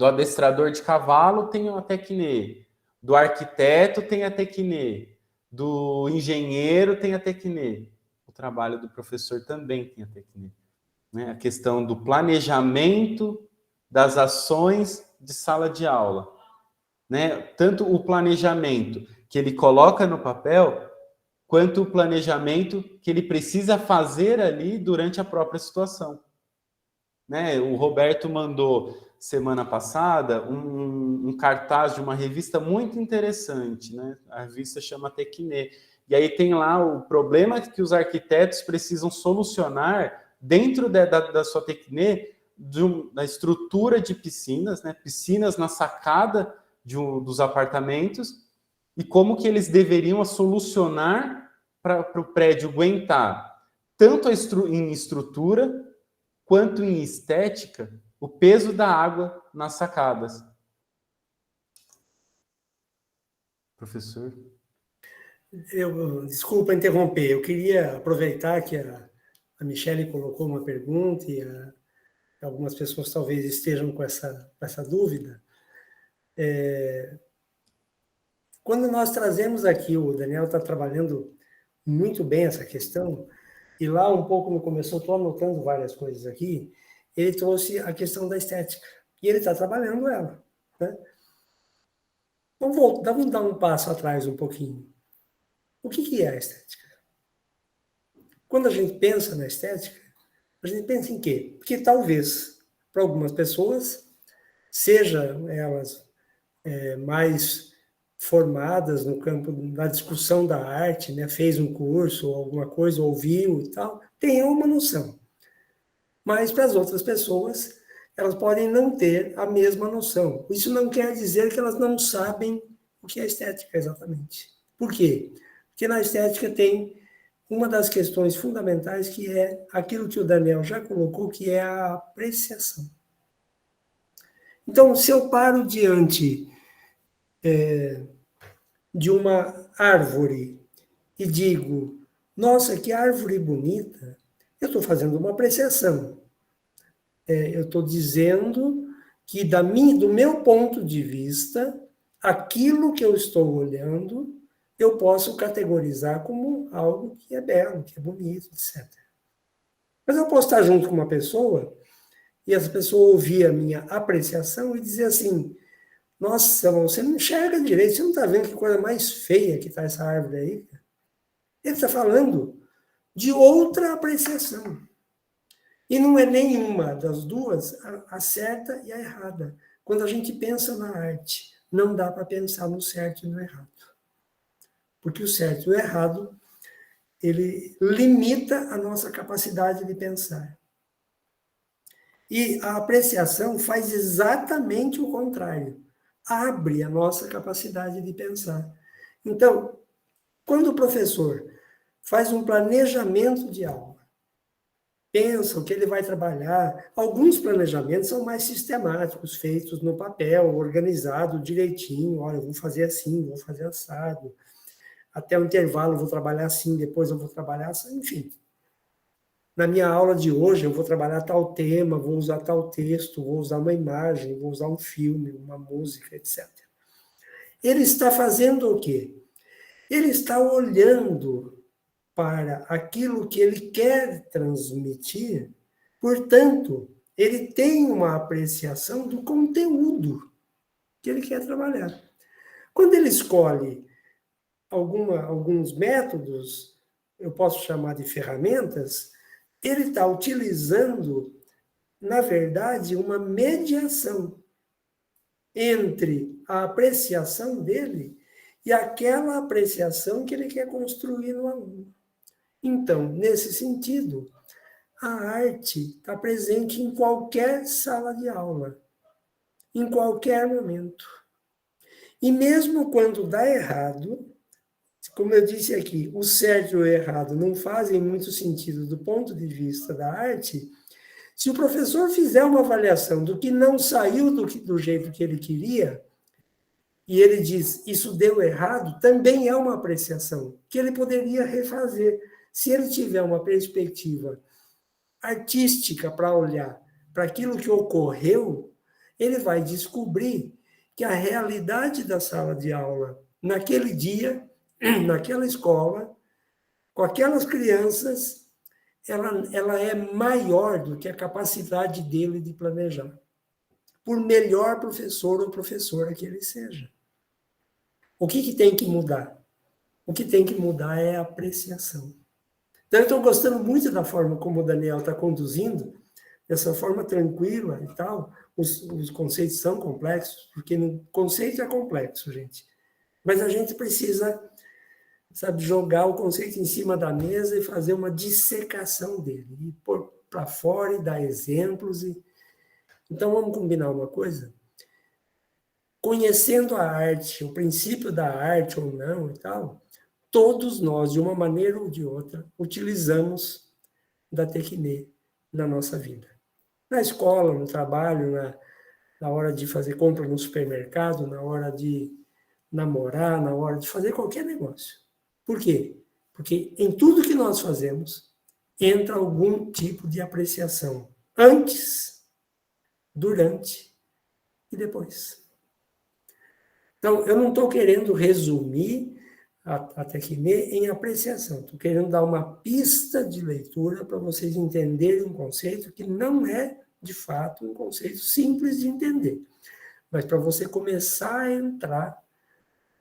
adestrador de cavalo tem a tecne, do arquiteto tem a tecne, do engenheiro tem a tecne, o trabalho do professor também tem a tecne. A questão do planejamento das ações de sala de aula. Tanto o planejamento que ele coloca no papel, quanto o planejamento que ele precisa fazer ali durante a própria situação. O Roberto mandou, semana passada, um cartaz de uma revista muito interessante, A revista chama Tecne. E aí tem lá o problema que os arquitetos precisam solucionar dentro da sua Tecne, da estrutura de piscinas, piscinas na sacada dos apartamentos, e como que eles deveriam solucionar para o prédio aguentar, tanto em estrutura, quanto em estética, o peso da água nas sacadas. Professor? Desculpa interromper, eu queria aproveitar que a Michele colocou uma pergunta e algumas pessoas talvez estejam com essa dúvida. Quando nós trazemos aqui, o Daniel está trabalhando muito bem essa questão, e lá um pouco no começo, eu estou anotando várias coisas aqui, ele trouxe a questão da estética, e ele está trabalhando ela. Vamos dar um passo atrás um pouquinho. O que é a estética? Quando a gente pensa na estética, a gente pensa em quê? Porque talvez, para algumas pessoas, sejam elas mais formadas no campo da discussão da arte, fez um curso, alguma coisa, ouviu e tal, tenham uma noção. Mas para as outras pessoas, elas podem não ter a mesma noção. Isso não quer dizer que elas não sabem o que é estética exatamente. Por quê? Porque na estética tem uma das questões fundamentais, que é aquilo que o Daniel já colocou, que é a apreciação. Então, se eu paro diante de uma árvore e digo, nossa, que árvore bonita, eu estou fazendo uma apreciação. Eu estou dizendo que, do meu ponto de vista, aquilo que eu estou olhando, eu posso categorizar como algo que é belo, que é bonito, etc. Mas eu posso estar junto com uma pessoa e essa pessoa ouvir a minha apreciação e dizer assim, nossa, você não enxerga direito, você não está vendo que coisa mais feia que está essa árvore aí? Ele está falando de outra apreciação. E não é nenhuma das duas a certa e a errada. Quando a gente pensa na arte, não dá para pensar no certo e no errado. Porque o certo e o errado, ele limita a nossa capacidade de pensar. E a apreciação faz exatamente o contrário. Abre a nossa capacidade de pensar. Então, quando o professor faz um planejamento de aula, pensa o que ele vai trabalhar, alguns planejamentos são mais sistemáticos, feitos no papel, organizado direitinho, olha, eu vou fazer assim, vou fazer assado, até o intervalo eu vou trabalhar assim, depois eu vou trabalhar assim, enfim. Na minha aula de hoje, eu vou trabalhar tal tema, vou usar tal texto, vou usar uma imagem, vou usar um filme, uma música, etc. Ele está fazendo o quê? Ele está olhando para aquilo que ele quer transmitir, portanto, ele tem uma apreciação do conteúdo que ele quer trabalhar. Quando ele escolhe alguns métodos, eu posso chamar de ferramentas, ele está utilizando, na verdade, uma mediação entre a apreciação dele e aquela apreciação que ele quer construir no aluno. Então, nesse sentido, a arte está presente em qualquer sala de aula, em qualquer momento. E mesmo quando dá errado, como eu disse aqui, o certo e o errado não fazem muito sentido do ponto de vista da arte. Se o professor fizer uma avaliação do que não saiu do jeito que ele queria, e ele diz, isso deu errado, também é uma apreciação que ele poderia refazer. Se ele tiver uma perspectiva artística para olhar para aquilo que ocorreu, ele vai descobrir que a realidade da sala de aula, naquele dia, naquela escola, com aquelas crianças, ela é maior do que a capacidade dele de planejar, por melhor professor ou professora que ele seja. O que tem que mudar? O que tem que mudar é a apreciação. Então, eu estou gostando muito da forma como o Daniel está conduzindo, dessa forma tranquila e tal. Os conceitos são complexos, porque o conceito é complexo, gente. Mas a gente precisa, sabe, jogar o conceito em cima da mesa e fazer uma dissecação dele, e pôr para fora e dar exemplos. Então, vamos combinar uma coisa? Conhecendo a arte, o princípio da arte ou não e tal, todos nós, de uma maneira ou de outra, utilizamos da Tecne na nossa vida. Na escola, no trabalho, na hora de fazer compra no supermercado, na hora de namorar, na hora de fazer qualquer negócio. Por quê? Porque em tudo que nós fazemos, entra algum tipo de apreciação. Antes, durante e depois. Então, eu não estou querendo resumir a Tecne em apreciação. Estou querendo dar uma pista de leitura para vocês entenderem um conceito que não é, de fato, um conceito simples de entender. Mas para você começar a entrar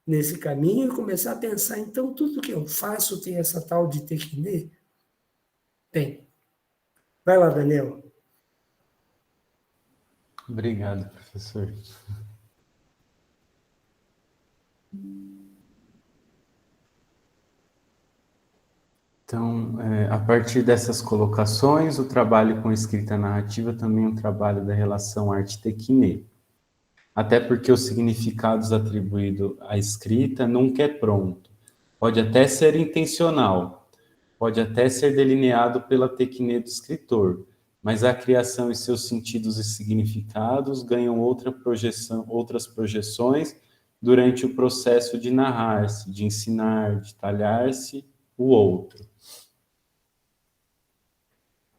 nesse caminho e começar a pensar, então, tudo que eu faço tem essa tal de Tecne? Tem. Vai lá, Daniel. Obrigado, professor. Então, a partir dessas colocações, o trabalho com escrita narrativa também é um trabalho da relação arte-Tecne. Até porque os significados atribuídos à escrita nunca é pronto. Pode até ser intencional, pode até ser delineado pela Tecne do escritor, mas a criação e seus sentidos e significados ganham outras projeções durante o processo de narrar-se, de ensinar, de talhar-se o outro.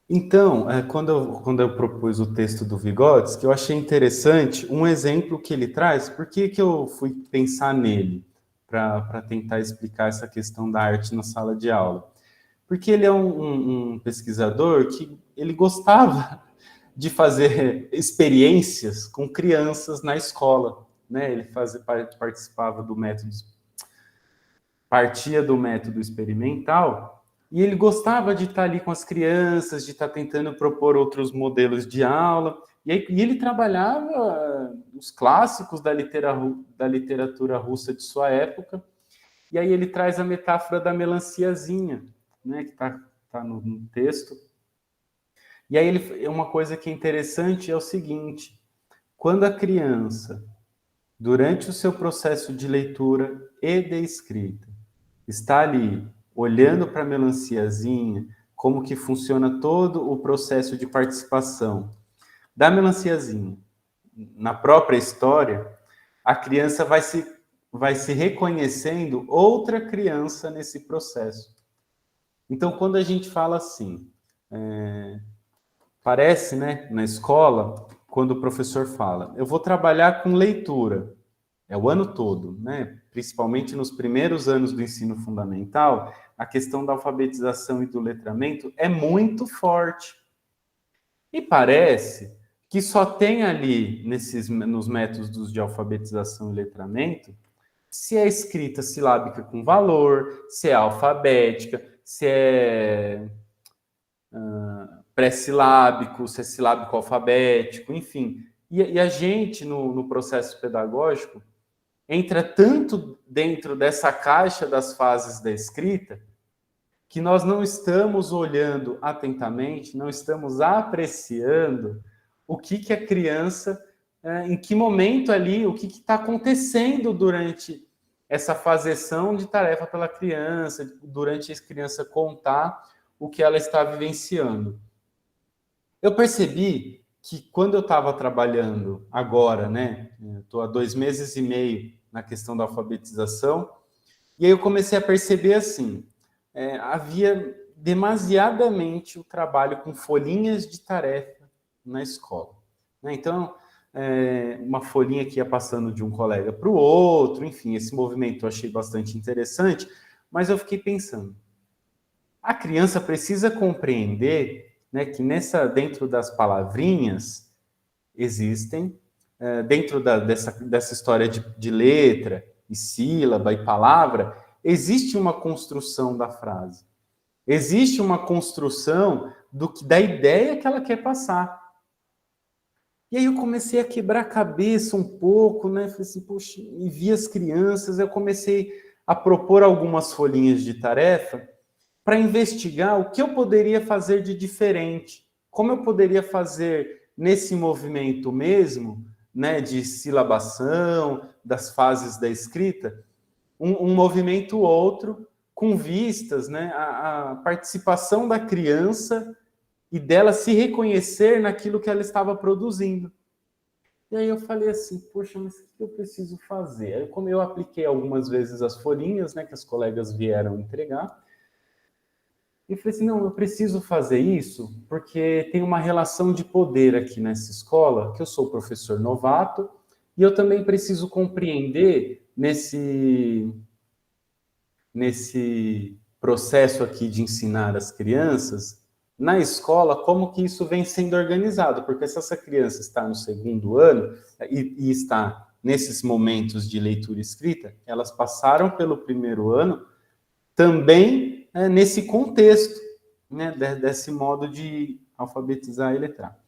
Então, quando eu propus o texto do Vygotsky, eu achei interessante um exemplo que ele traz. Por que eu fui pensar nele para tentar explicar essa questão da arte na sala de aula? Porque ele é um pesquisador que ele gostava de fazer experiências com crianças na escola, né? Ele participava do método, partia do método experimental. E ele gostava de estar ali com as crianças, de estar tentando propor outros modelos de aula. E ele trabalhava os clássicos da literatura russa de sua época. E aí ele traz a metáfora da melanciazinha, né, que está no texto. E aí uma coisa que é interessante é o seguinte: quando a criança, durante o seu processo de leitura e de escrita, está ali olhando para a melanciazinha, como que funciona todo o processo de participação da melanciazinha na própria história, a criança vai se reconhecendo outra criança nesse processo. Então, quando a gente fala assim, parece, né, na escola, quando o professor fala, eu vou trabalhar com leitura, é o ano todo, né? Principalmente nos primeiros anos do ensino fundamental, a questão da alfabetização e do letramento é muito forte. E parece que só tem ali, nos métodos de alfabetização e letramento, se é escrita silábica com valor, se é alfabética, se é pré-silábico, se é silábico alfabético, enfim. E a gente, no processo pedagógico, entra tanto dentro dessa caixa das fases da escrita que nós não estamos olhando atentamente, não estamos apreciando o que a criança, em que momento ali, o que está acontecendo durante essa faseção de tarefa pela criança, durante a criança contar o que ela está vivenciando. Eu percebi que quando eu estava trabalhando agora, né, estou há 2 meses e meio na questão da alfabetização, e aí eu comecei a perceber assim, havia demasiadamente o trabalho com folhinhas de tarefa na escola, né? Então, uma folhinha que ia passando de um colega para o outro, enfim, esse movimento eu achei bastante interessante, mas eu fiquei pensando, a criança precisa compreender, né, que dentro das palavrinhas existem, dentro dessa história de letra e sílaba e palavra, existe uma construção da frase. Existe uma construção da ideia que ela quer passar. E aí eu comecei a quebrar a cabeça um pouco, né? Falei assim, poxa, e vi as crianças, eu comecei a propor algumas folhinhas de tarefa para investigar o que eu poderia fazer de diferente. Como eu poderia fazer nesse movimento mesmo, né, de silabação, das fases da escrita, um movimento outro, com vistas, né, a participação da criança e dela se reconhecer naquilo que ela estava produzindo. E aí eu falei assim, poxa, mas o que eu preciso fazer? Aí, como eu apliquei algumas vezes as folhinhas, né, que as colegas vieram entregar, e falei assim, não, eu preciso fazer isso porque tem uma relação de poder aqui nessa escola, que eu sou professor novato, e eu também preciso compreender nesse processo aqui de ensinar as crianças, na escola, como que isso vem sendo organizado, porque se essa criança está no 2º ano e está nesses momentos de leitura e escrita, elas passaram pelo 1º ano também nesse contexto, né, desse modo de alfabetizar e letrar.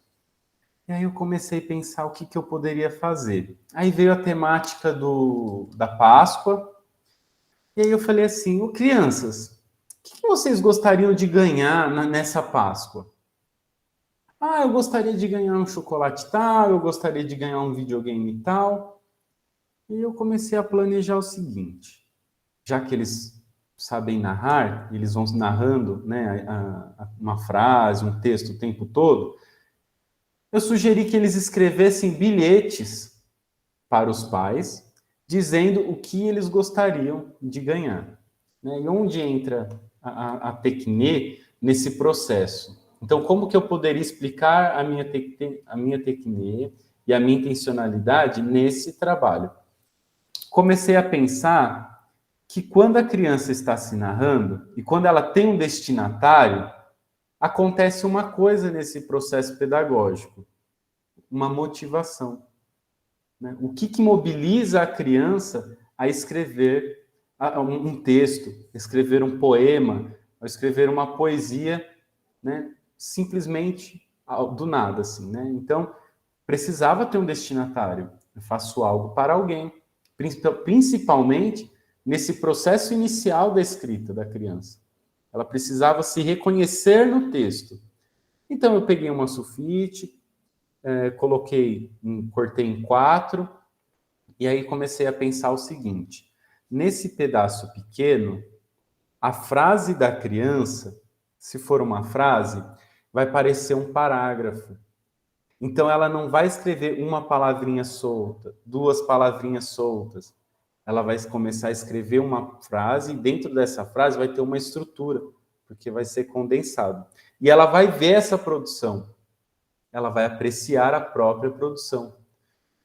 E aí eu comecei a pensar o que eu poderia fazer. Aí veio a temática da Páscoa, e aí eu falei assim, crianças, o que vocês gostariam de ganhar nessa Páscoa? Ah, eu gostaria de ganhar um chocolate tal, eu gostaria de ganhar um videogame tal. E eu comecei a planejar o seguinte, já que eles sabem narrar, eles vão narrando, né, uma frase, um texto o tempo todo, eu sugeri que eles escrevessem bilhetes para os pais, dizendo o que eles gostariam de ganhar, né? E onde entra a Tecne nesse processo? Então, como que eu poderia explicar a minha Tecne e a minha intencionalidade nesse trabalho? Comecei a pensar que quando a criança está se narrando e quando ela tem um destinatário, acontece uma coisa nesse processo pedagógico, uma motivação. Né? O que mobiliza a criança a escrever um texto, escrever um poema, a escrever uma poesia, né? Simplesmente do nada, assim, né? Então, precisava ter um destinatário. Eu faço algo para alguém, principalmente nesse processo inicial da escrita da criança. Ela precisava se reconhecer no texto. Então, eu peguei uma sulfite, cortei em 4, e aí comecei a pensar o seguinte, nesse pedaço pequeno, a frase da criança, se for uma frase, vai parecer um parágrafo. Então, ela não vai escrever uma palavrinha solta, 2 palavrinhas soltas. Ela vai começar a escrever uma frase, e dentro dessa frase vai ter uma estrutura, porque vai ser condensado. E ela vai ver essa produção. Ela vai apreciar a própria produção.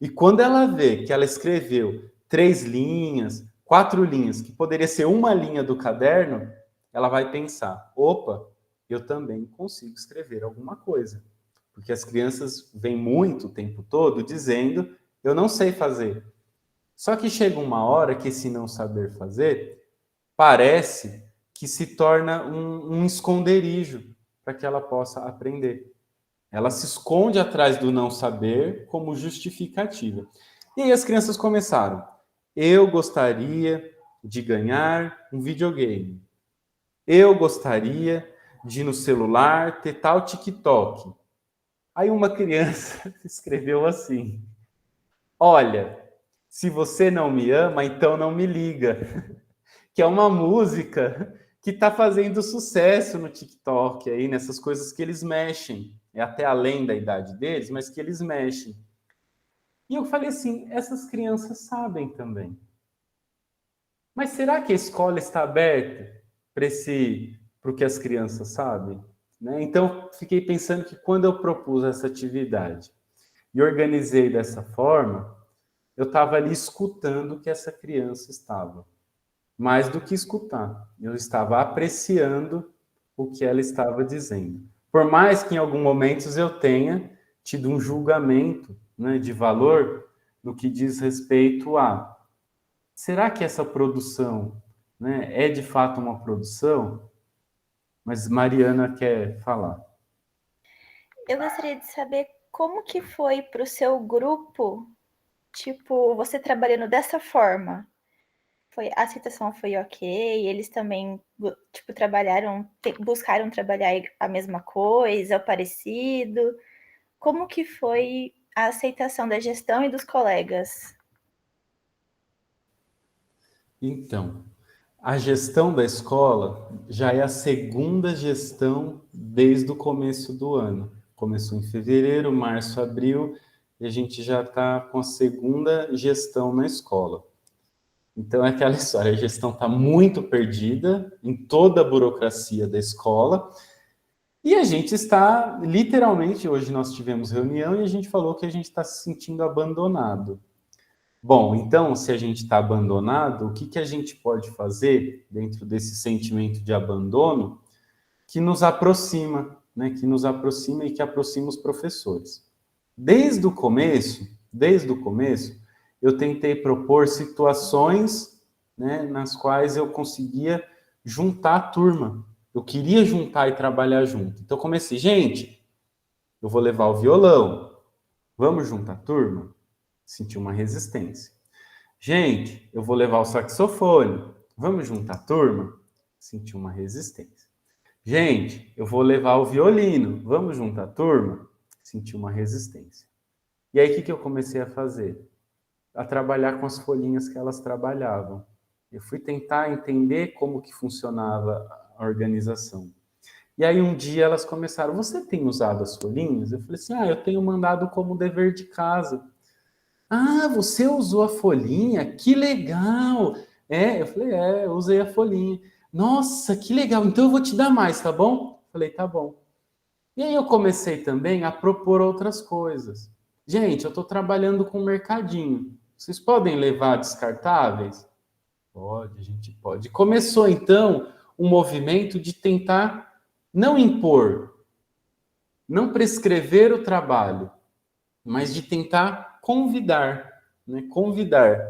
E quando ela vê que ela escreveu 3 linhas, 4 linhas, que poderia ser uma linha do caderno, ela vai pensar, opa, eu também consigo escrever alguma coisa. Porque as crianças vêm muito o tempo todo dizendo, eu não sei fazer. Só que chega uma hora que esse não saber fazer parece que se torna um esconderijo para que ela possa aprender. Ela se esconde atrás do não saber como justificativa. E aí as crianças começaram. Eu gostaria de ganhar um videogame. Eu gostaria de, no celular, ter tal TikTok. Aí uma criança escreveu assim: olha, se você não me ama, então não me liga. Que é uma música que está fazendo sucesso no TikTok, aí, nessas coisas que eles mexem. É até além da idade deles, mas que eles mexem. E eu falei assim, essas crianças sabem também. Mas será que a escola está aberta para o que as crianças sabem? Né? Então, fiquei pensando que quando eu propus essa atividade e organizei dessa forma, eu estava ali escutando o que essa criança estava. Mais do que escutar, eu estava apreciando o que ela estava dizendo. Por mais que em alguns momentos eu tenha tido um julgamento, né, de valor no que diz respeito a: será que essa produção, né, é de fato uma produção? Mas Mariana quer falar. Eu gostaria de saber como que foi para o seu grupo, tipo, você trabalhando dessa forma. A aceitação foi ok? Eles também, tipo, buscaram trabalhar a mesma coisa, ou parecido? Como que foi a aceitação da gestão e dos colegas? Então, a gestão da escola já é a segunda gestão desde o começo do ano. Começou em fevereiro, março, abril, e a gente já está com a segunda gestão na escola. Então é aquela história, a gestão está muito perdida em toda a burocracia da escola, e a gente está, literalmente, hoje nós tivemos reunião e a gente falou que a gente está se sentindo abandonado. Bom, então, se a gente está abandonado, o que a gente pode fazer dentro desse sentimento de abandono que nos aproxima, né? Que nos aproxima e que aproxima os professores. Desde o começo, eu tentei propor situações, né, nas quais eu conseguia juntar a turma. Eu queria juntar e trabalhar junto. Então, comecei, gente, eu vou levar o violão, vamos juntar a turma? Senti uma resistência. Gente, eu vou levar o saxofone, vamos juntar a turma? Senti uma resistência. Gente, eu vou levar o violino, vamos juntar a turma? Senti uma resistência. E aí, o que eu comecei a fazer? A trabalhar com as folhinhas que elas trabalhavam. Eu fui tentar entender como que funcionava a organização. E aí, um dia, elas começaram, você tem usado as folhinhas? Eu falei assim, eu tenho mandado como dever de casa. Ah, você usou a folhinha? Que legal! Eu falei, eu usei a folhinha. Nossa, que legal, então eu vou te dar mais, tá bom? Eu falei, tá bom. E aí eu comecei também a propor outras coisas. Gente, eu estou trabalhando com mercadinho. Vocês podem levar descartáveis? Pode, a gente pode. Começou, então, um movimento de tentar não impor, não prescrever o trabalho, mas de tentar convidar, né? Convidar.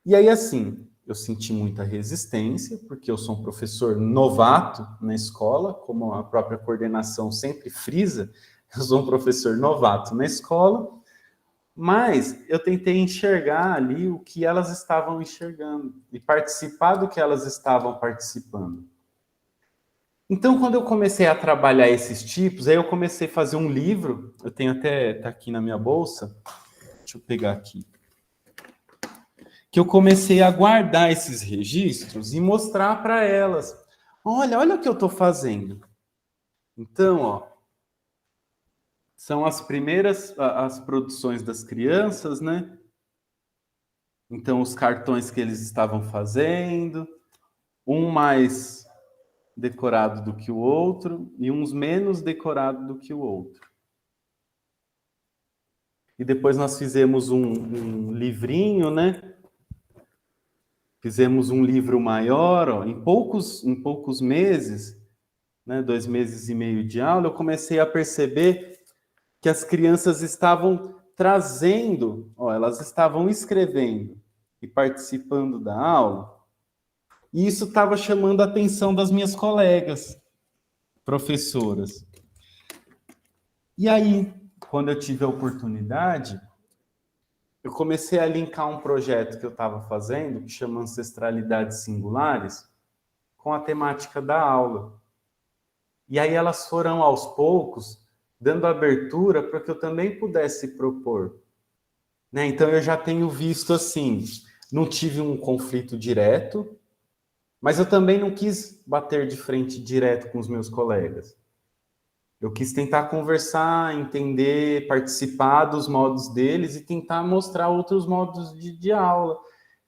E aí, assim, eu senti muita resistência, porque eu sou um professor novato na escola, como a própria coordenação sempre frisa, eu sou um professor novato na escola, mas eu tentei enxergar ali o que elas estavam enxergando e participar do que elas estavam participando. Então, quando eu comecei a trabalhar esses tipos, aí eu comecei a fazer um livro, eu tenho até, tá aqui na minha bolsa, deixa eu pegar aqui, que eu comecei a guardar esses registros e mostrar para elas. Olha o que eu estou fazendo. Então, são as primeiras, as produções das crianças, né? Então, os cartões que eles estavam fazendo, um mais decorado do que o outro e uns menos decorado do que o outro. E depois nós fizemos um livrinho, né? Fizemos um livro maior, em poucos meses, né, 2 meses e meio de aula, eu comecei a perceber que as crianças estavam trazendo, elas estavam escrevendo e participando da aula, e isso estava chamando a atenção das minhas colegas, professoras. E aí, quando eu tive a oportunidade, eu comecei a linkar um projeto que eu estava fazendo, que chama Ancestralidades Singulares, com a temática da aula. E aí elas foram, aos poucos, dando abertura para que eu também pudesse propor. Né? Então, eu já tenho visto assim, não tive um conflito direto, mas eu também não quis bater de frente direto com os meus colegas. Eu quis tentar conversar, entender, participar dos modos deles e tentar mostrar outros modos de aula.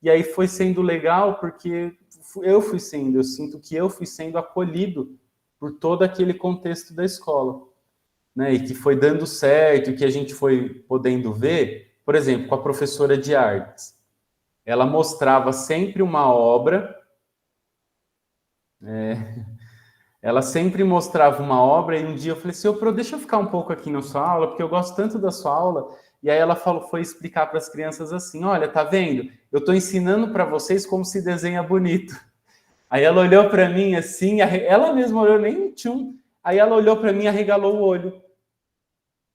E aí foi sendo legal porque eu sinto que eu fui sendo acolhido por todo aquele contexto da escola, né? E que foi dando certo, e que a gente foi podendo ver, por exemplo, com a professora de artes. Ela mostrava sempre uma obra, ela sempre mostrava uma obra, e um dia eu falei assim, deixa eu ficar um pouco aqui na sua aula, porque eu gosto tanto da sua aula. E aí ela foi explicar para as crianças assim, olha, tá vendo? Eu estou ensinando para vocês como se desenha bonito. Aí ela olhou para mim assim, ela mesma olhou, nem tchum. Aí ela olhou para mim e arregalou o olho.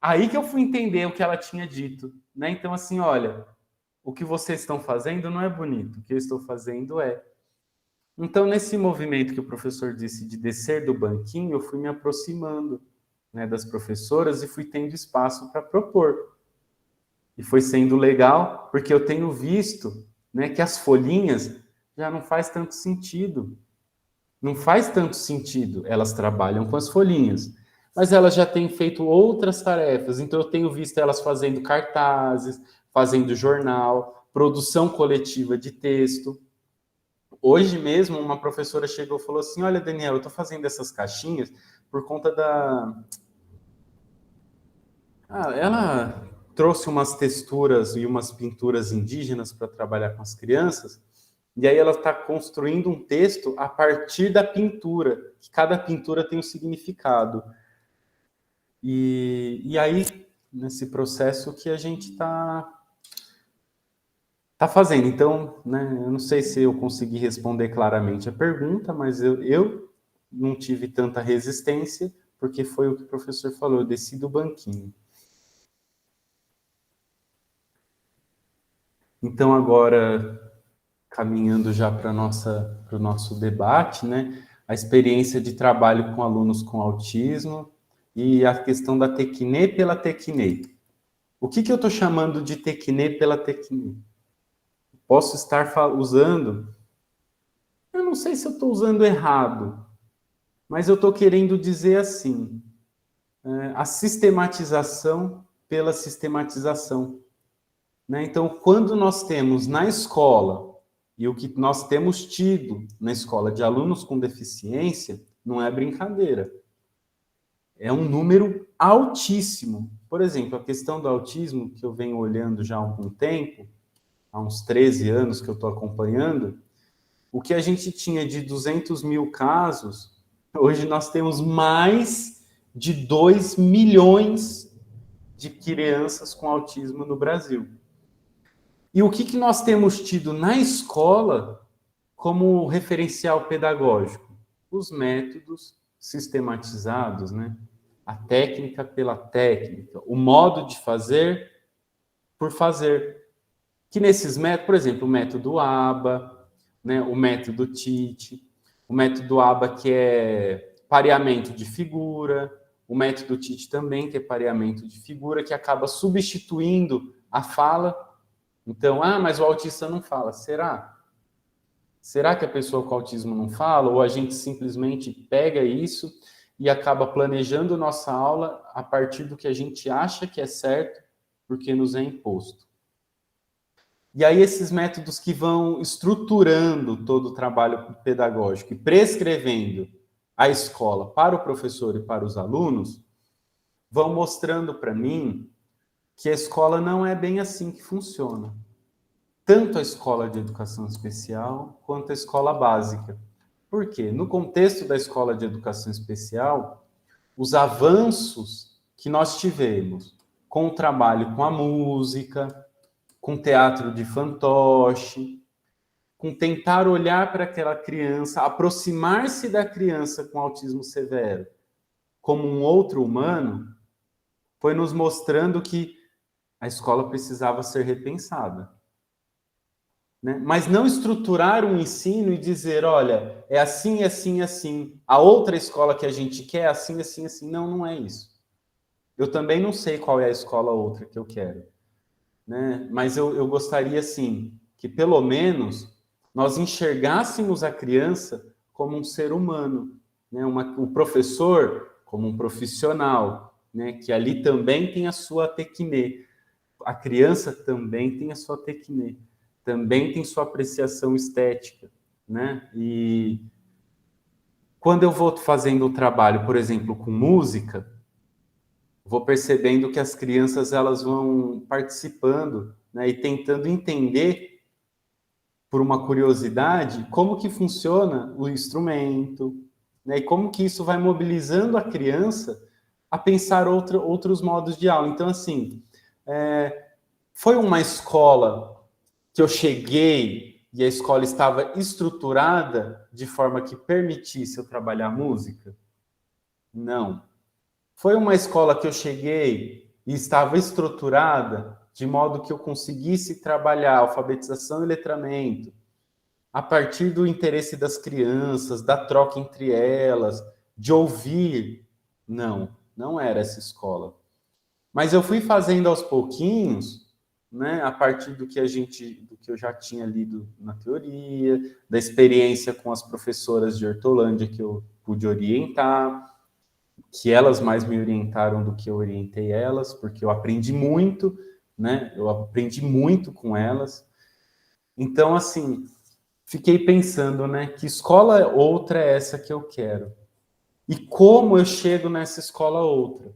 Aí que eu fui entender o que ela tinha dito, né? Então, assim, olha, o que vocês estão fazendo não é bonito, o que eu estou fazendo é. Então, nesse movimento que o professor disse de descer do banquinho, eu fui me aproximando, né, das professoras e fui tendo espaço para propor. E foi sendo legal, porque eu tenho visto, né, que as folhinhas já não faz tanto sentido. Não faz tanto sentido. Elas trabalham com as folhinhas, mas elas já têm feito outras tarefas. Então, eu tenho visto elas fazendo cartazes, fazendo jornal, produção coletiva de texto. Hoje mesmo, uma professora chegou e falou assim, olha, Daniel, eu estou fazendo essas caixinhas por conta da... ela trouxe umas texturas e umas pinturas indígenas para trabalhar com as crianças, e aí ela está construindo um texto a partir da pintura, que cada pintura tem um significado. E aí, nesse processo que a gente está fazendo. Então, né, eu não sei se eu consegui responder claramente a pergunta, mas eu não tive tanta resistência, porque foi o que o professor falou, eu desci do banquinho. Então, agora, caminhando já para o nosso debate, né, a experiência de trabalho com alunos com autismo e a questão da TECNE pela TECNE. O que eu estou chamando de TECNE pela TECNE? Posso estar usando... Eu não sei se eu estou usando errado, mas eu estou querendo dizer assim, a sistematização pela sistematização. Né? Então, quando nós temos na escola, e o que nós temos tido na escola de alunos com deficiência, não é brincadeira. É um número altíssimo. Por exemplo, a questão do autismo, que eu venho olhando já há algum tempo, há uns 13 anos que eu estou acompanhando, o que a gente tinha de 200 mil casos, hoje nós temos mais de 2 milhões de crianças com autismo no Brasil. E o que nós temos tido na escola como referencial pedagógico? Os métodos sistematizados, né? A técnica pela técnica, o modo de fazer por fazer. Que nesses métodos, por exemplo, o método ABA, né? O método TIT, o método ABA, que é pareamento de figura, o método TIT também, que é pareamento de figura, que acaba substituindo a fala. Então, mas o autista não fala. Será? Será que a pessoa com autismo não fala? Ou a gente simplesmente pega isso e acaba planejando nossa aula a partir do que a gente acha que é certo, porque nos é imposto? E aí esses métodos que vão estruturando todo o trabalho pedagógico e prescrevendo a escola para o professor e para os alunos, vão mostrando para mim que a escola não é bem assim que funciona. Tanto a escola de educação especial quanto a escola básica. Por quê? No contexto da escola de educação especial, os avanços que nós tivemos com o trabalho com a música, com teatro de fantoche, com tentar olhar para aquela criança, aproximar-se da criança com autismo severo como um outro humano, foi nos mostrando que a escola precisava ser repensada. Né? Mas não estruturar um ensino e dizer, olha, é assim, assim, assim. A outra escola que a gente quer é assim, assim, assim. Não, não é isso. Eu também não sei qual é a escola outra que eu quero. Né? Mas eu gostaria, sim, que pelo menos nós enxergássemos a criança como um ser humano, né? O professor como um profissional, né? Que ali também tem a sua tecne. A criança também tem a sua tecne. Também tem sua apreciação estética, né? E quando eu vou fazendo o trabalho, por exemplo, com música, vou percebendo que as crianças elas vão participando, né? E tentando entender, por uma curiosidade, como que funciona o instrumento, né? E como que isso vai mobilizando a criança a pensar outros modos de aula. Então, assim, foi uma escola que eu cheguei e a escola estava estruturada de forma que permitisse eu trabalhar música? Não. Foi uma escola que eu cheguei e estava estruturada de modo que eu conseguisse trabalhar alfabetização e letramento a partir do interesse das crianças, da troca entre elas, de ouvir? Não, não era essa escola. Mas eu fui fazendo aos pouquinhos, né, a partir do que eu já tinha lido na teoria, da experiência com as professoras de Hortolândia que eu pude orientar, que elas mais me orientaram do que eu orientei elas, porque eu aprendi muito, né? Eu aprendi muito com elas. Então, assim, fiquei pensando, né, que escola outra é essa que eu quero? E como eu chego nessa escola outra?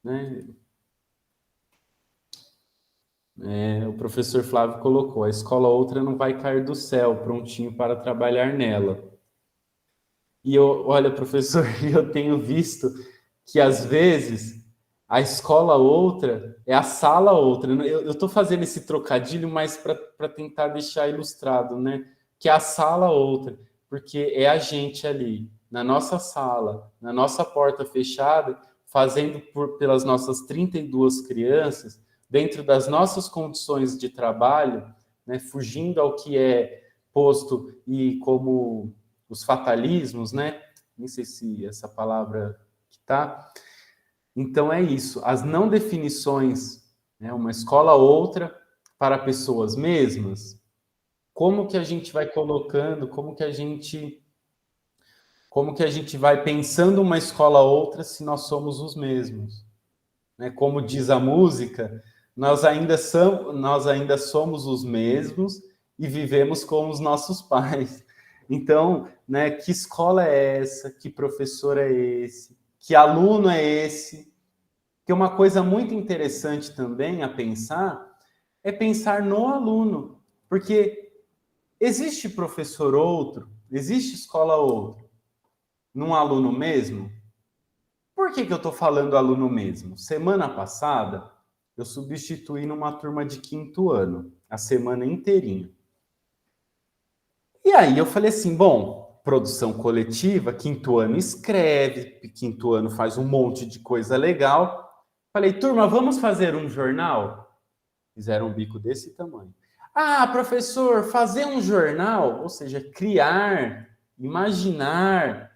Né? O professor Flávio colocou, a escola outra não vai cair do céu, prontinho para trabalhar nela. E olha, professor, eu tenho visto que às vezes a escola outra é a sala outra. Eu estou fazendo esse trocadilho, mas para tentar deixar ilustrado, né? Que é a sala outra, porque é a gente ali, na nossa sala, na nossa porta fechada, fazendo pelas nossas 32 crianças, dentro das nossas condições de trabalho, né, fugindo ao que é posto e como os fatalismos, né? Nem sei se essa palavra que tá. Então é isso, as não definições, né, uma escola outra para pessoas mesmas. Como que a gente vai colocando, como que a gente vai pensando uma escola outra se nós somos os mesmos? Né? Como diz a música, nós ainda somos os mesmos e vivemos com os nossos pais. Então, né, que escola é essa? Que professor é esse? Que aluno é esse? Que uma coisa muito interessante também a pensar é pensar no aluno, porque existe professor outro, existe escola outra, num aluno mesmo? Por que eu estou falando aluno mesmo? Semana passada, eu substituí numa turma de 5º ano, a semana inteirinha. E aí eu falei assim, bom, produção coletiva, 5º ano escreve, 5º ano faz um monte de coisa legal. Falei, turma, vamos fazer um jornal? Fizeram um bico desse tamanho. Ah, professor, fazer um jornal, ou seja, criar, imaginar,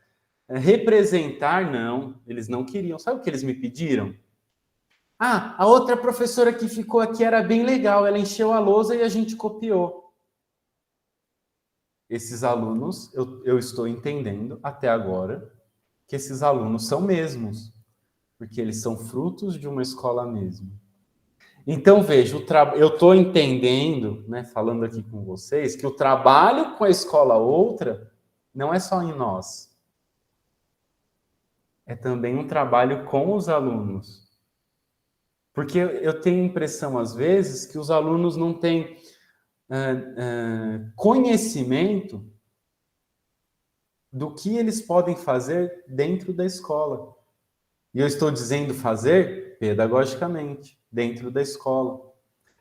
representar, não, eles não queriam. Sabe o que eles me pediram? Ah, a outra professora que ficou aqui era bem legal, ela encheu a lousa e a gente copiou. Esses alunos, eu estou entendendo até agora que esses alunos são mesmos, porque eles são frutos de uma escola mesmo. Então, veja, eu estou entendendo, né, falando aqui com vocês, que o trabalho com a escola outra não é só em nós. É também um trabalho com os alunos. Porque eu tenho a impressão, às vezes, que os alunos não têm conhecimento do que eles podem fazer dentro da escola. E eu estou dizendo fazer pedagogicamente, dentro da escola.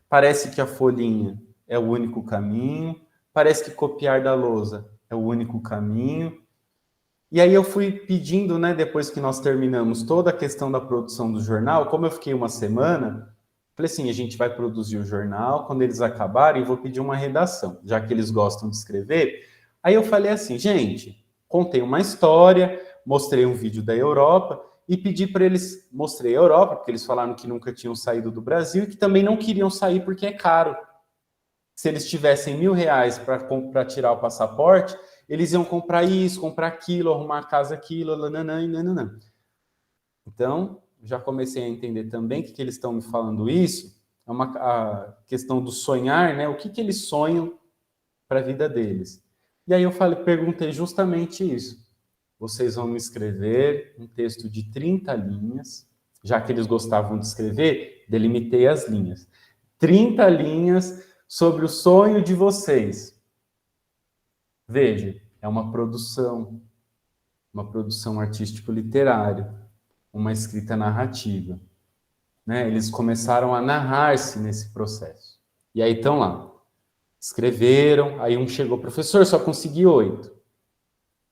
Parece que a folhinha é o único caminho, parece que copiar da lousa é o único caminho. E aí eu fui pedindo, né, depois que nós terminamos toda a questão da produção do jornal, como eu fiquei uma semana, Falei assim, a gente vai produzir o jornal, quando eles acabarem, eu vou pedir uma redação, já que eles gostam de escrever. Aí eu falei assim, gente, contei uma história, mostrei um vídeo da Europa e pedi para eles, mostrei a Europa, porque eles falaram que nunca tinham saído do Brasil e que também não queriam sair porque é caro. Se eles tivessem R$1.000 para tirar o passaporte, eles iam comprar isso, comprar aquilo, arrumar a casa aquilo, nananã, nananã. Então, já comecei a entender também que eles estão me falando isso, a questão do sonhar, né? O que eles sonham para a vida deles. E aí eu perguntei justamente isso. Vocês vão me escrever um texto de 30 linhas, já que eles gostavam de escrever, delimitei as linhas. 30 linhas sobre o sonho de vocês. Veja, é uma produção artístico-literária, uma escrita narrativa. Né? Eles começaram a narrar-se nesse processo. E aí estão lá. Escreveram, aí um chegou, professor, só consegui 8.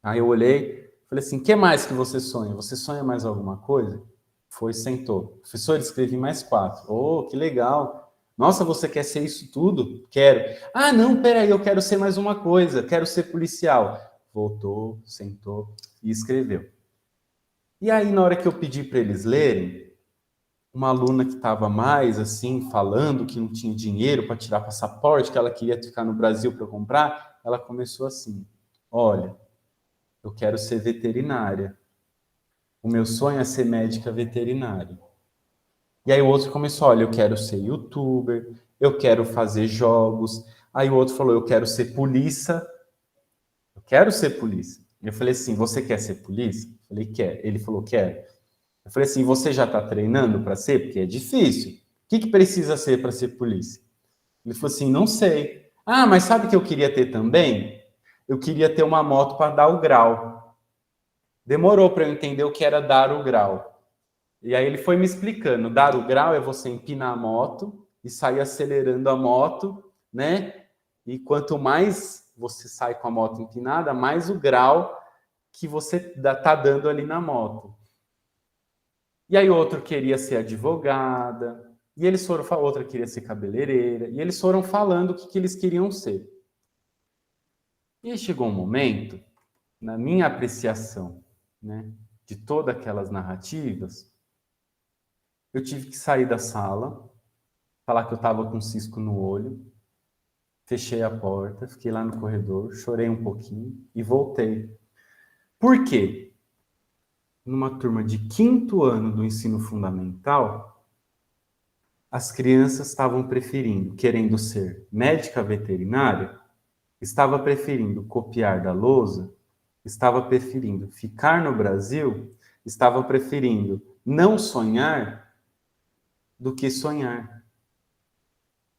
Aí eu olhei, falei assim, o que mais que você sonha? Você sonha mais alguma coisa? Foi, sentou. Professor, escrevi mais 4. Oh, que legal. Nossa, você quer ser isso tudo? Quero. Ah, não, peraí, eu quero ser mais uma coisa, quero ser policial. Voltou, sentou e escreveu. E aí, na hora que eu pedi para eles lerem, uma aluna que estava mais, assim, falando que não tinha dinheiro para tirar passaporte, que ela queria ficar no Brasil para comprar, ela começou assim, olha, eu quero ser veterinária. O meu sonho é ser médica veterinária. E aí o outro começou, olha, eu quero ser youtuber, eu quero fazer jogos. Aí o outro falou, eu quero ser polícia. Eu quero ser polícia. Eu falei assim, você quer ser polícia? Eu falei, quer. Ele falou, quero. Eu falei assim, você já está treinando para ser? Porque é difícil. O que precisa ser para ser polícia? Ele falou assim, não sei. Ah, mas sabe o que eu queria ter também? Eu queria ter uma moto para dar o grau. Demorou para eu entender o que era dar o grau. E aí ele foi me explicando. Dar o grau é você empinar a moto e sair acelerando a moto, né? E quanto mais você sai com a moto empinada, mais o grau que você está dando ali na moto. E aí outro queria ser advogada, e eles foram falando, outra queria ser cabeleireira, e eles foram falando o que eles queriam ser. E aí chegou um momento, na minha apreciação, né, de todas aquelas narrativas, eu tive que sair da sala, falar que eu estava com um cisco no olho, fechei a porta, fiquei lá no corredor, chorei um pouquinho e voltei. Por quê? Numa turma de 5º ano do ensino fundamental, as crianças estavam preferindo, querendo ser médica veterinária, estava preferindo copiar da lousa, estava preferindo ficar no Brasil, estava preferindo não sonhar do que sonhar.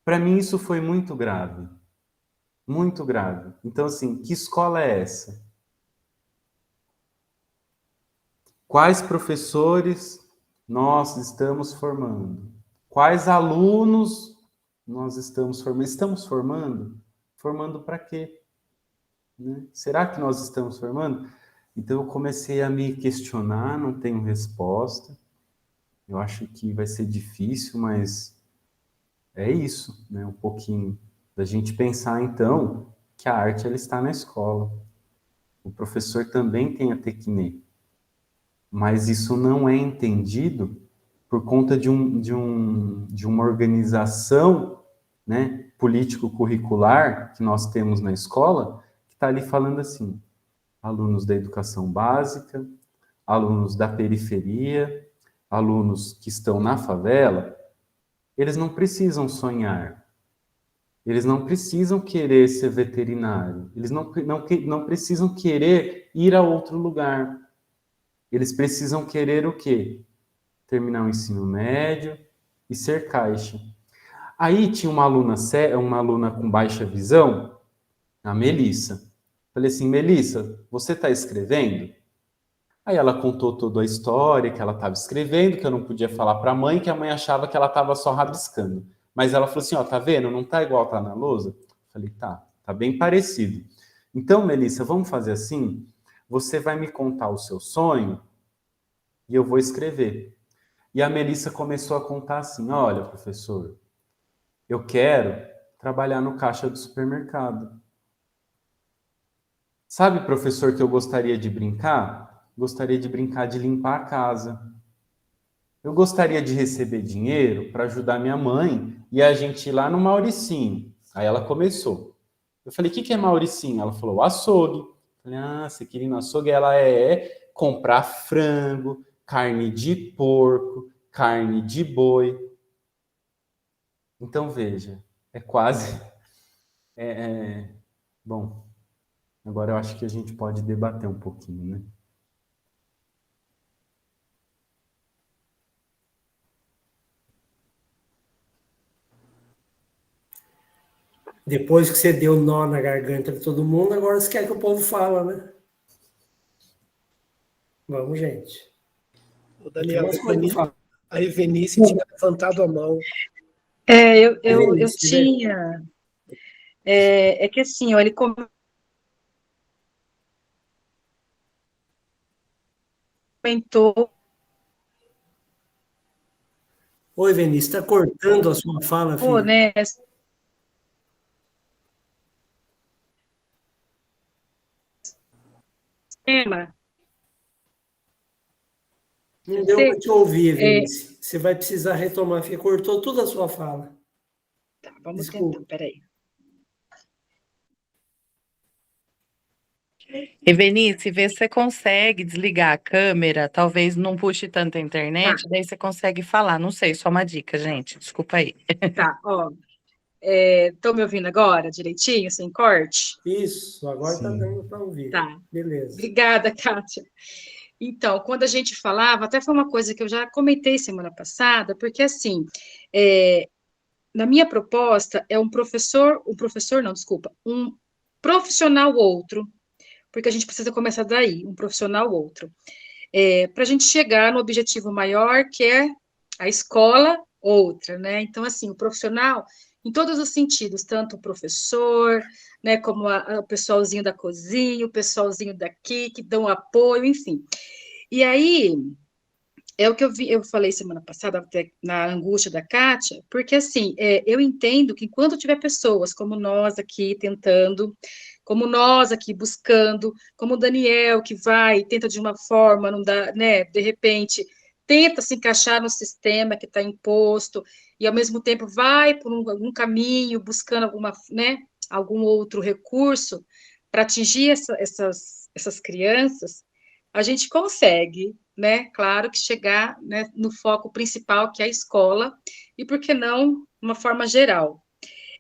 Para mim isso foi muito grave. Muito grave. Então, assim, que escola é essa? Quais professores nós estamos formando? Quais alunos nós estamos formando? Estamos formando? Formando para quê? Né? Será que nós estamos formando? Então, eu comecei a me questionar, não tenho resposta. Eu acho que vai ser difícil, mas é isso, né? Um pouquinho da gente pensar, então, que a arte ela está na escola. O professor também tem a técnica. Mas isso não é entendido por conta de uma organização, né, político-curricular que nós temos na escola, que está ali falando assim, alunos da educação básica, alunos da periferia, alunos que estão na favela, eles não precisam sonhar, eles não precisam querer ser veterinário, eles não precisam querer ir a outro lugar. Eles precisam querer o quê? Terminar o ensino médio e ser caixa. Aí tinha uma aluna com baixa visão, a Melissa. Falei assim, Melissa, você está escrevendo? Aí ela contou toda a história que ela estava escrevendo, que eu não podia falar para a mãe, que a mãe achava que ela estava só rabiscando. Mas ela falou assim, ó, tá vendo? Não tá igual tá na lousa? Falei, tá bem parecido. Então, Melissa, vamos fazer assim? Você vai me contar o seu sonho e eu vou escrever. E a Melissa começou a contar assim, olha, professor, eu quero trabalhar no caixa do supermercado. Sabe, professor, que eu gostaria de brincar? Gostaria de brincar de limpar a casa. Eu gostaria de receber dinheiro para ajudar minha mãe e a gente ir lá no Mauricinho. Aí ela começou. Eu falei, o que é Mauricinho? Ela falou, açougue. Eu falei, você queria ir no açougue? Ela comprar frango, carne de porco, carne de boi. Então, veja, é quase... Bom, agora eu acho que a gente pode debater um pouquinho, né? Depois que você deu nó na garganta de todo mundo, agora você quer que o povo fala, né? Vamos, gente. O Daniel, Tem umas coisas pra falar. a Evenice tinha levantado a mão. Eu tinha... É que assim, ó, ele comentou... Oi, Vinícius, está cortando a sua fala, filha? né? Não deu para te ouvir, Vinícius. Você vai precisar retomar, porque cortou toda a sua fala. Tá, vamos Desculpa. tentar, peraí. Evenice, vê se você consegue desligar a câmera, talvez não puxe tanta internet, daí você consegue falar. Não sei, só uma dica, gente. Desculpa aí. Tá, ó. Estão me ouvindo agora direitinho, sem corte? Isso, agora está Sim. dando para ouvir. Tá. Beleza. Obrigada, Kátia. Então, quando a gente falava, até foi uma coisa que eu já comentei semana passada, porque assim, na minha proposta é um profissional outro, porque a gente precisa começar daí, um profissional outro, para a gente chegar no objetivo maior, que é a escola outra, né? Então, assim, o profissional, em todos os sentidos, tanto o professor, né, como o pessoalzinho da cozinha, o pessoalzinho daqui, que dão apoio, enfim. E aí, é o que eu falei semana passada, até na angústia da Kátia, porque, assim, eu entendo que enquanto tiver pessoas como nós aqui tentando, como nós aqui buscando, como o Daniel, que vai, tenta de uma forma, não dá, né, de repente, tenta se encaixar no sistema que está imposto, e ao mesmo tempo vai por algum caminho, buscando algum outro recurso para atingir essas crianças, a gente consegue, né, claro que chegar, né, no foco principal, que é a escola, e por que não, de uma forma geral.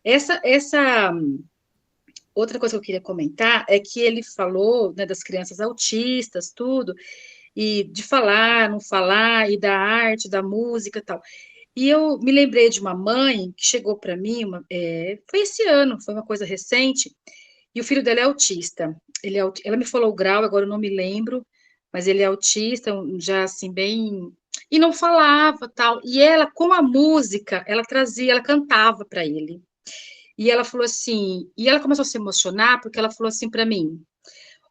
Essa outra coisa que eu queria comentar é que ele falou, né, das crianças autistas, tudo, e de falar, não falar, e da arte, da música e tal. E eu me lembrei de uma mãe que chegou para mim, foi esse ano, foi uma coisa recente, e o filho dela é autista. Ela me falou o grau, agora eu não me lembro, mas ele é autista, já assim, bem... E não falava, tal. E ela, com a música, ela cantava para ele. E ela falou assim, e ela começou a se emocionar, porque ela falou assim para mim,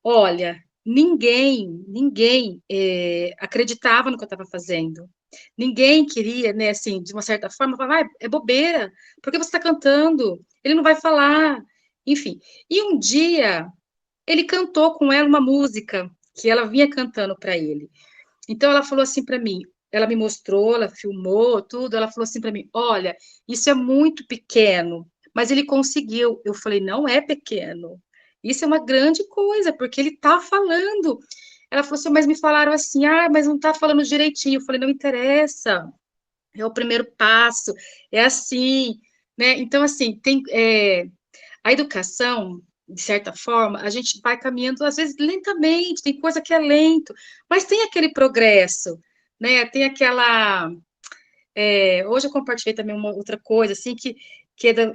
olha, ninguém acreditava no que eu estava fazendo. Ninguém queria, né, assim, de uma certa forma, falar, é bobeira, por que você está cantando? Ele não vai falar. Enfim, e um dia ele cantou com ela uma música que ela vinha cantando para ele. Então ela falou assim para mim, ela me mostrou, ela filmou tudo, ela falou assim para mim, olha, isso é muito pequeno, mas ele conseguiu. Eu falei, não é pequeno, isso é uma grande coisa, porque ele está falando. Ela falou assim, mas me falaram assim, mas não está falando direitinho. Eu falei, não interessa, é o primeiro passo, é assim, né? Então, assim, a educação, de certa forma, a gente vai caminhando, às vezes, lentamente, tem coisa que é lento, mas tem aquele progresso, né? Tem aquela... hoje eu compartilhei também uma outra coisa, assim,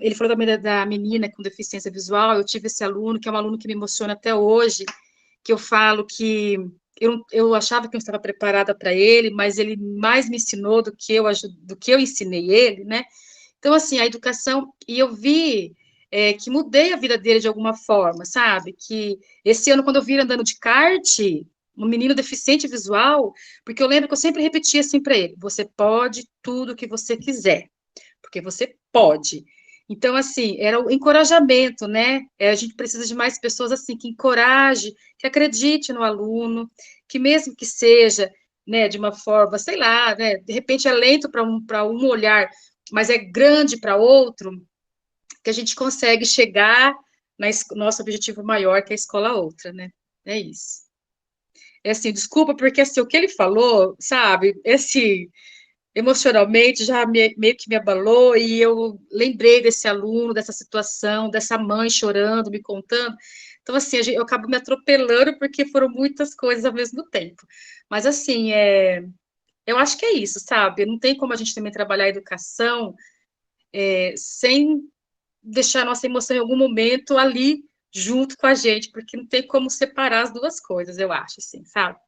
ele falou também da menina com deficiência visual, eu tive esse aluno, que é um aluno que me emociona até hoje, que eu falo que eu achava que eu estava preparada para ele, mas ele mais me ensinou do que eu ensinei ele, né? Então, assim, a educação, e eu vi que mudei a vida dele de alguma forma, sabe? Que esse ano, quando eu vi ele andando de kart, um menino deficiente visual, porque eu lembro que eu sempre repetia assim para ele: você pode tudo que você quiser, porque você pode. Então, assim, era o encorajamento, né? A gente precisa de mais pessoas assim, que encoraje, que acredite no aluno, que mesmo que seja, né, de uma forma, sei lá, né, de repente é lento para um olhar, mas é grande para outro, que a gente consegue chegar na nosso objetivo maior, que é a escola outra, né? É isso. É assim, desculpa, porque assim, o que ele falou, sabe, esse emocionalmente já meio que me abalou, e eu lembrei desse aluno, dessa situação, dessa mãe chorando, me contando. Então, assim, eu acabo me atropelando porque foram muitas coisas ao mesmo tempo. Mas, assim, eu acho que é isso, sabe? Não tem como a gente também trabalhar a educação sem deixar a nossa emoção em algum momento ali junto com a gente, porque não tem como separar as duas coisas, eu acho, assim, sabe?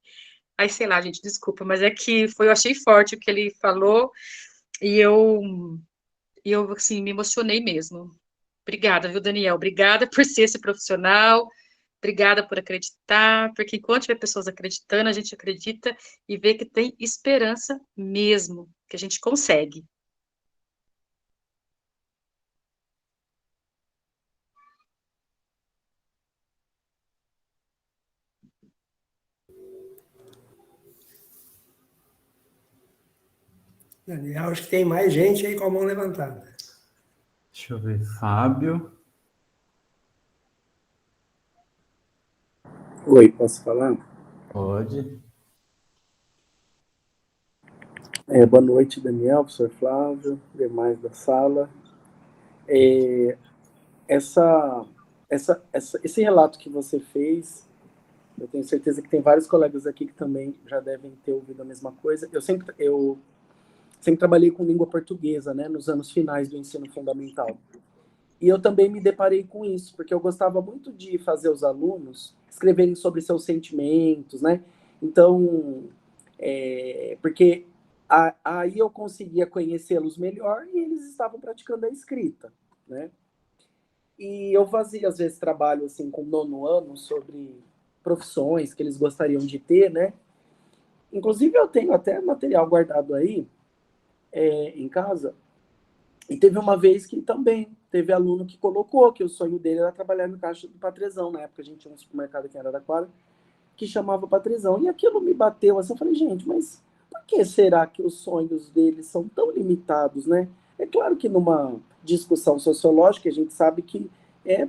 Aí, sei lá, gente, desculpa, mas é que eu achei forte o que ele falou, e eu assim, me emocionei mesmo. Obrigada, viu, Daniel? Obrigada por ser esse profissional, obrigada por acreditar, porque enquanto tiver pessoas acreditando, a gente acredita e vê que tem esperança mesmo, que a gente consegue. Daniel, acho que tem mais gente aí com a mão levantada. Deixa eu ver, Fábio. Oi, posso falar? Pode. Boa noite, Daniel, professor Flávio, demais da sala. Esse relato que você fez, eu tenho certeza que tem vários colegas aqui que também já devem ter ouvido a mesma coisa. Eu sempre trabalhei com língua portuguesa, né, nos anos finais do ensino fundamental. E eu também me deparei com isso, porque eu gostava muito de fazer os alunos escreverem sobre seus sentimentos, né? Então, porque aí eu conseguia conhecê-los melhor e eles estavam praticando a escrita, né? E eu fazia, às vezes, trabalho assim, com 9º ano sobre profissões que eles gostariam de ter, né? Inclusive, eu tenho até material guardado aí em casa. E teve uma vez que também teve aluno que colocou que o sonho dele era trabalhar no caixa do Patrezão. Na época a gente tinha um supermercado aqui em Araraquara que chamava Patrezão. E aquilo me bateu assim, eu falei, gente, mas por que será que os sonhos deles são tão limitados, né? É claro que numa discussão sociológica a gente sabe que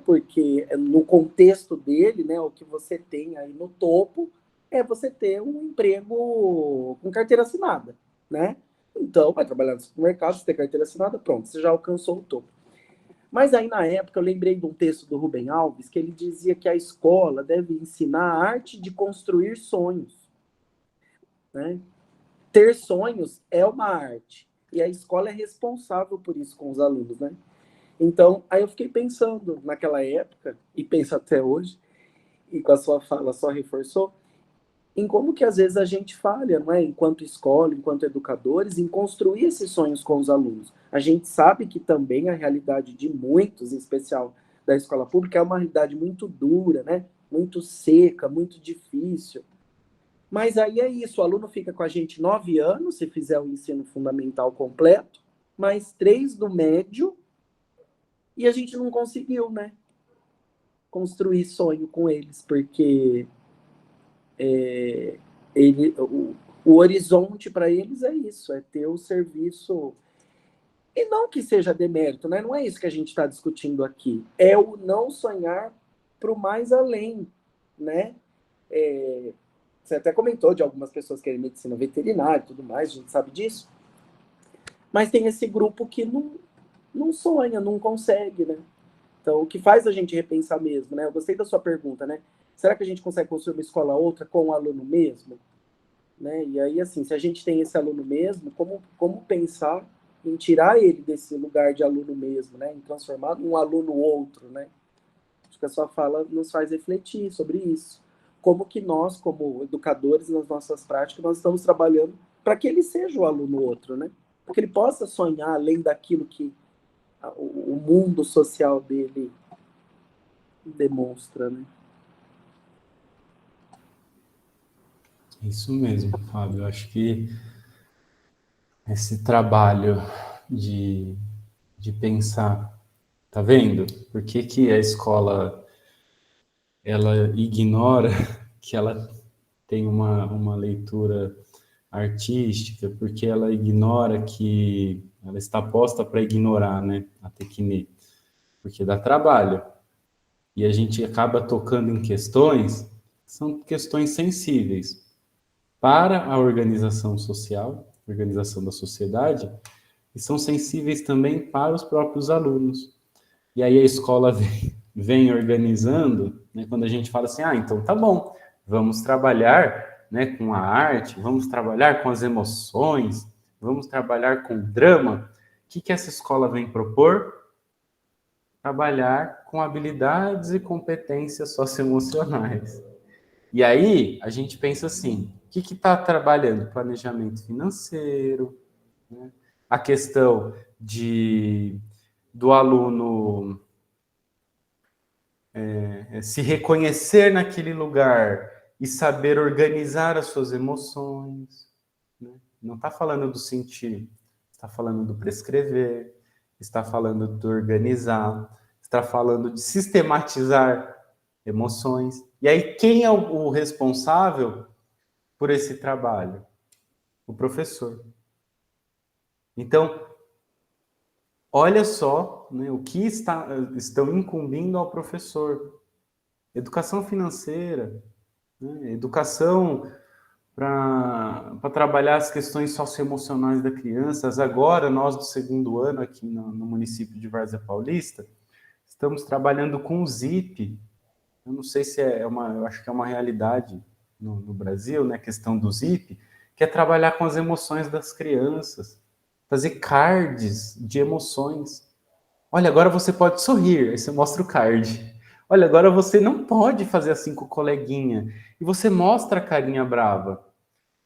porque no contexto dele, né, o que você tem aí no topo é você ter um emprego com carteira assinada, né? Então, vai trabalhar no supermercado, você tem carteira assinada, pronto, você já alcançou o topo. Mas aí, na época, eu lembrei de um texto do Rubem Alves, que ele dizia que a escola deve ensinar a arte de construir sonhos, né? Ter sonhos é uma arte, e a escola é responsável por isso com os alunos, né? Então, aí eu fiquei pensando naquela época, e penso até hoje, e com a sua fala só reforçou, em como que às vezes a gente falha, não é? Enquanto escola, enquanto educadores, em construir esses sonhos com os alunos. A gente sabe que também a realidade de muitos, em especial da escola pública, é uma realidade muito dura, né? Muito seca, muito difícil. Mas aí é isso, o aluno fica com a gente 9 anos, se fizer o ensino fundamental completo, mais 3 do médio, e a gente não conseguiu, né? Construir sonho com eles, porque o horizonte para eles é isso, é ter o serviço. E não que seja demérito, né? Não é isso que a gente está discutindo aqui. É o não sonhar para o mais além, né? Você até comentou de algumas pessoas que querem medicina veterinária e tudo mais, a gente sabe disso. Mas tem esse grupo que não sonha, não consegue, né? Então, o que faz a gente repensar mesmo, né? Eu gostei da sua pergunta, né? Será que a gente consegue construir uma escola outra com o aluno mesmo? Né? E aí, assim, se a gente tem esse aluno mesmo, como pensar em tirar ele desse lugar de aluno mesmo, né? Em transformar num aluno outro, né? Acho que a sua fala nos faz refletir sobre isso. Como que nós, como educadores, nas nossas práticas, nós estamos trabalhando para que ele seja o aluno outro, né? Para que ele possa sonhar além daquilo que o mundo social dele demonstra, né? Isso mesmo, Fábio. Eu acho que esse trabalho de pensar, tá vendo? Por que que a escola ela ignora que ela tem uma leitura artística, porque ela ignora que ela está posta para ignorar, né, a Tecne, porque dá trabalho. E a gente acaba tocando em questões que são questões sensíveis para a organização social, organização da sociedade, e são sensíveis também para os próprios alunos. E aí a escola vem organizando, né, quando a gente fala assim, então tá bom, vamos trabalhar, né, com a arte, vamos trabalhar com as emoções, vamos trabalhar com o drama. O que essa escola vem propor? Trabalhar com habilidades e competências socioemocionais. E aí a gente pensa assim, o que está trabalhando? Planejamento financeiro, né? A questão do aluno se reconhecer naquele lugar e saber organizar as suas emoções, né? Não está falando do sentir, está falando do prescrever, está falando do organizar, está falando de sistematizar emoções. E aí, quem é o responsável por esse trabalho? O professor. Então, olha só, né, o que estão incumbindo ao professor. Educação financeira, né, educação para trabalhar as questões socioemocionais da criança. Agora, nós do segundo ano aqui no município de Várzea Paulista, estamos trabalhando com o ZIP. Eu não sei se eu acho que é uma realidade no Brasil, né, a questão do ZIP, que é trabalhar com as emoções das crianças, fazer cards de emoções. Olha, agora você pode sorrir, aí você mostra o card. Olha, agora você não pode fazer assim com o coleguinha, e você mostra a carinha brava.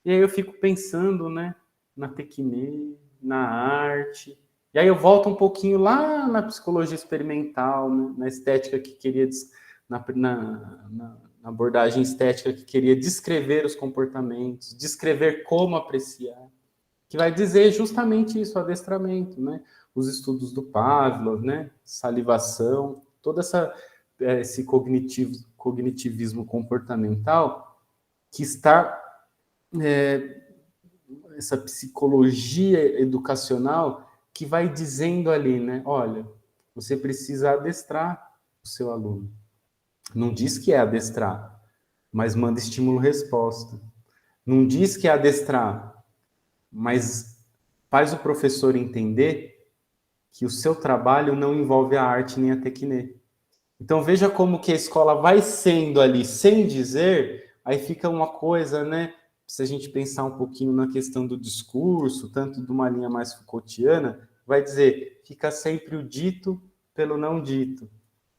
E aí eu fico pensando, né, na Tecne, na arte, e aí eu volto um pouquinho lá na psicologia experimental, né, na estética que queria, na abordagem estética que queria descrever os comportamentos, descrever como apreciar, que vai dizer justamente isso, o adestramento, né, os estudos do Pavlov, né, salivação, todo esse cognitivismo comportamental que está essa psicologia educacional que vai dizendo ali, né? Olha, você precisa adestrar o seu aluno. Não diz que é adestrar, mas manda estímulo-resposta. Não diz que é adestrar, mas faz o professor entender que o seu trabalho não envolve a arte nem a Tecne. Então veja como que a escola vai sendo ali, sem dizer, aí fica uma coisa, né? Se a gente pensar um pouquinho na questão do discurso, tanto de uma linha mais Foucaultiana, vai dizer, fica sempre o dito pelo não dito.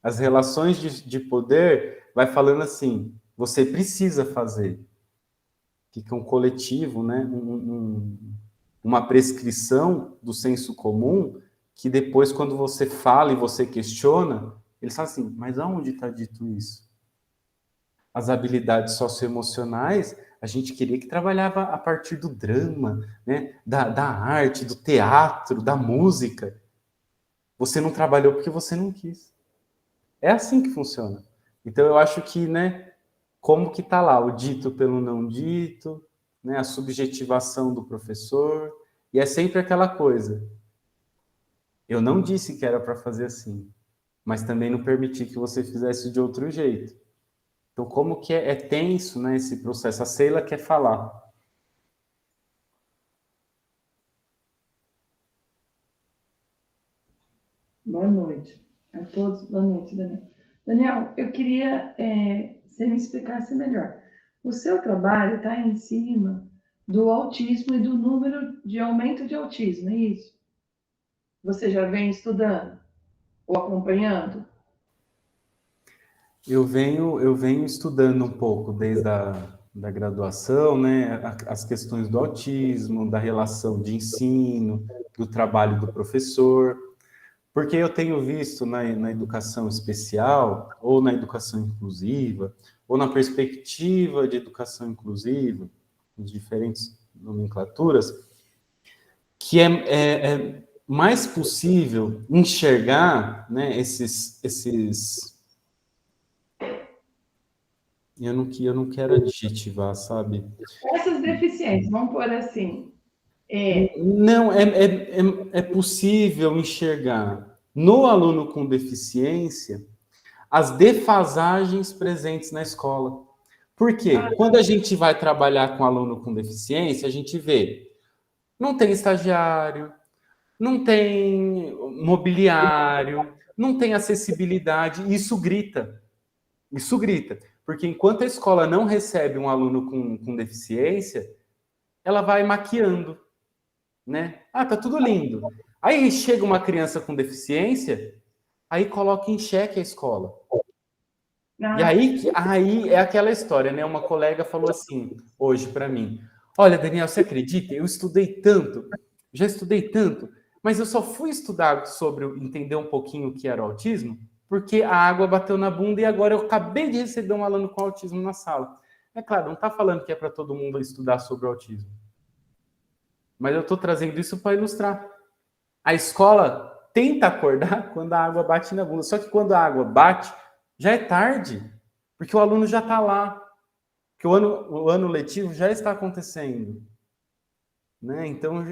As relações de poder vai falando assim, você precisa fazer. Fica um coletivo, né? Uma prescrição do senso comum, que depois, quando você fala e você questiona, eles falam assim, mas aonde está dito isso? As habilidades socioemocionais, a gente queria que trabalhava a partir do drama, né? da arte, do teatro, da música. Você não trabalhou porque você não quis. É assim que funciona. Então, eu acho que, né, como que está lá o dito pelo não dito, né, a subjetivação do professor, e é sempre aquela coisa. Eu não disse que era para fazer assim, mas também não permiti que você fizesse de outro jeito. Então, como que é tenso, né, esse processo? A Sheila quer falar. Boa noite a todos. Boa noite, Daniel. Daniel, eu queria que você me explicasse melhor. O seu trabalho está em cima do autismo e do número de aumento de autismo, é isso? Você já vem estudando ou acompanhando? Eu venho estudando um pouco desde da graduação, né, as questões do autismo, da relação de ensino, do trabalho do professor, porque eu tenho visto na educação especial, ou na educação inclusiva, ou na perspectiva de educação inclusiva, as diferentes nomenclaturas, que é mais possível enxergar, né, esses eu não quero adjetivar, sabe? Essas deficiências, vamos pôr assim. Não, é possível enxergar no aluno com deficiência as defasagens presentes na escola. Por quê? Quando a gente vai trabalhar com aluno com deficiência, a gente vê, não tem estagiário, não tem mobiliário, não tem acessibilidade, e isso grita. Isso grita. Porque enquanto a escola não recebe um aluno com deficiência, ela vai maquiando, né? Ah, tá tudo lindo. Aí chega uma criança com deficiência, aí coloca em xeque a escola. E aí é aquela história, né? Uma colega falou assim, hoje para mim, olha, Daniel, você acredita? Eu estudei tanto, já estudei tanto, mas eu só fui estudar sobre entender um pouquinho o que era o autismo, porque a água bateu na bunda e agora eu acabei de receber um aluno com autismo na sala. É claro, não está falando que é para todo mundo estudar sobre o autismo. Mas eu estou trazendo isso para ilustrar. A escola tenta acordar quando a água bate na bunda. Só que quando a água bate, já é tarde. Porque o aluno já está lá. Porque o ano letivo já está acontecendo. Né? Então,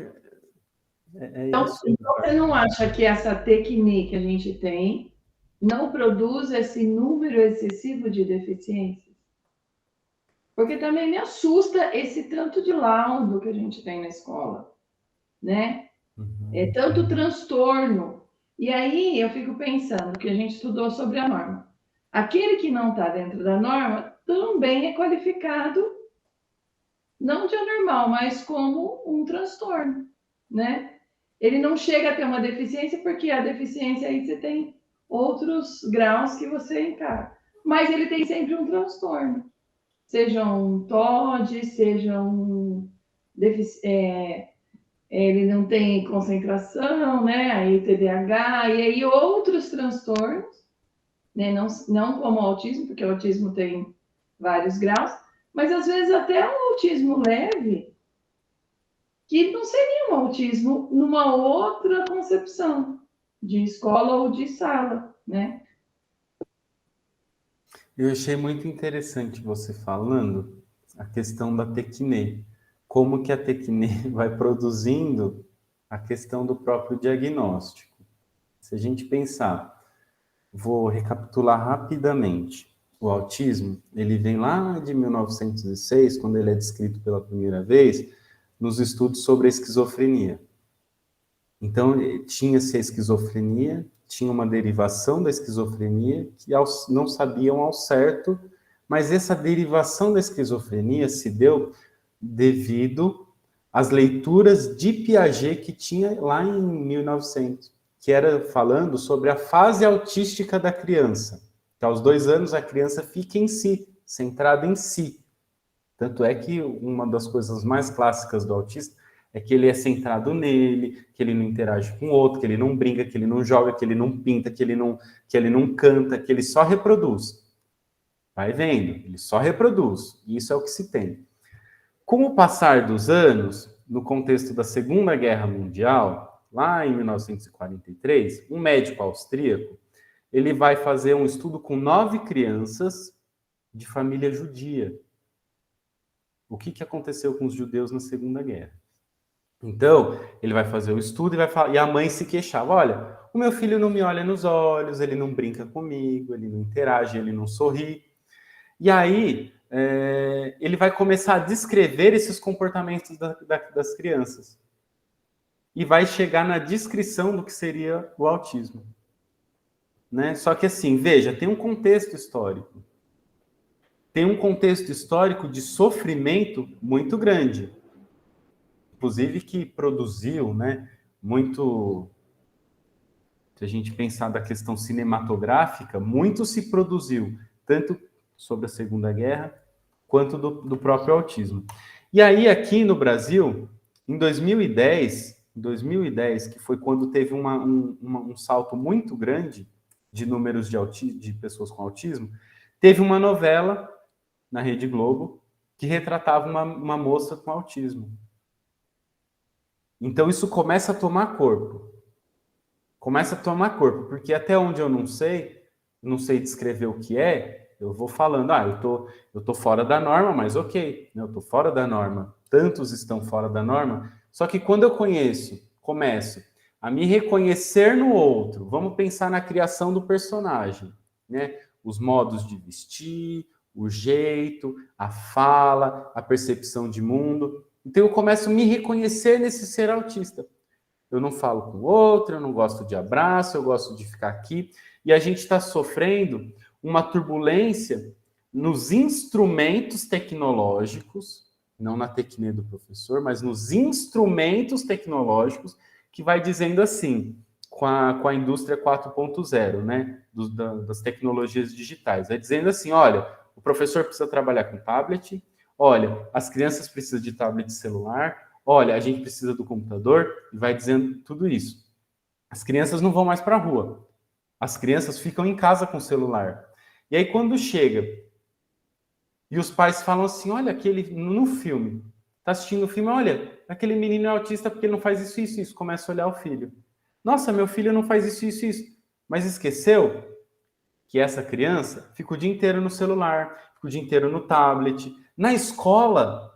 Então, isso. você não acha que essa técnica que a gente tem não produz esse número excessivo de deficiências? Porque também me assusta esse tanto de laudo que a gente tem na escola, né? É tanto transtorno. E aí eu fico pensando que a gente estudou sobre a norma. Aquele que não está dentro da norma também é qualificado, não de anormal, mas como um transtorno, né? Ele não chega a ter uma deficiência, porque a deficiência aí você tem outros graus que você encara. Mas ele tem sempre um transtorno. Seja um TOD, seja um... ele não tem concentração, né? Aí TDAH, e aí outros transtornos, né? Não como o autismo, porque o autismo tem vários graus, mas às vezes até um autismo leve, que não seria um autismo numa outra concepção de escola ou de sala, né? Eu achei muito interessante você falando a questão da TECNE. Como que a TECNE vai produzindo a questão do próprio diagnóstico. Se a gente pensar, vou recapitular rapidamente. O autismo, ele vem lá de 1906, quando ele é descrito pela primeira vez, nos estudos sobre a esquizofrenia. Então, tinha-se a esquizofrenia, tinha uma derivação da esquizofrenia, que não sabiam ao certo, mas essa derivação da esquizofrenia se deu devido às leituras de Piaget que tinha lá em 1900, que era falando sobre a fase autística da criança. Que aos 2 anos a criança fica em si, centrada em si. Tanto é que uma das coisas mais clássicas do autista é que ele é centrado nele, que ele não interage com o outro, que ele não brinca, que ele não joga, que ele não pinta, que ele não canta, que ele só reproduz. Vai vendo, ele só reproduz. Isso é o que se tem. Com o passar dos anos, no contexto da Segunda Guerra Mundial, lá em 1943, um médico austríaco, ele vai fazer um estudo com 9 crianças de família judia. O que aconteceu com os judeus na Segunda Guerra? Então, ele vai fazer o estudo e vai falar, e a mãe se queixava, olha, o meu filho não me olha nos olhos, ele não brinca comigo, ele não interage, ele não sorri. E aí, ele vai começar a descrever esses comportamentos das crianças. E vai chegar na descrição do que seria o autismo. Né? Só que assim, veja, tem um contexto histórico. Tem um contexto histórico de sofrimento muito grande. Inclusive que produziu, né, muito... Se a gente pensar da questão cinematográfica, muito se produziu, tanto sobre a Segunda Guerra, quanto do próprio autismo. E aí, aqui no Brasil, em 2010, que foi quando teve um salto muito grande de números de pessoas com autismo, teve uma novela na Rede Globo, que retratava uma moça com autismo. Então, isso começa a tomar corpo. Começa a tomar corpo, porque até onde eu não sei descrever o que é, eu vou falando, eu tô fora da norma, mas ok, né, eu tô fora da norma. Tantos estão fora da norma. Só que quando eu começo a me reconhecer no outro, vamos pensar na criação do personagem, né? Os modos de vestir, o jeito, a fala, a percepção de mundo. Então eu começo a me reconhecer nesse ser autista. Eu não falo com o outro, eu não gosto de abraço, eu gosto de ficar aqui. E a gente está sofrendo uma turbulência nos instrumentos tecnológicos, não na tecnia do professor, mas nos instrumentos tecnológicos, que vai dizendo assim, com a indústria 4.0, né, das tecnologias digitais. Vai dizendo assim, olha, o professor precisa trabalhar com tablet, olha, as crianças precisam de tablet celular, olha, a gente precisa do computador, e vai dizendo tudo isso. As crianças não vão mais para a rua. As crianças ficam em casa com o celular. E aí, quando chega, e os pais falam assim, olha, no filme, tá assistindo o filme, olha, aquele menino é autista porque ele não faz isso, isso, isso. Começa a olhar o filho. Nossa, meu filho não faz isso, isso, isso. Mas esqueceu que essa criança fica o dia inteiro no celular, fica o dia inteiro no tablet. Na escola,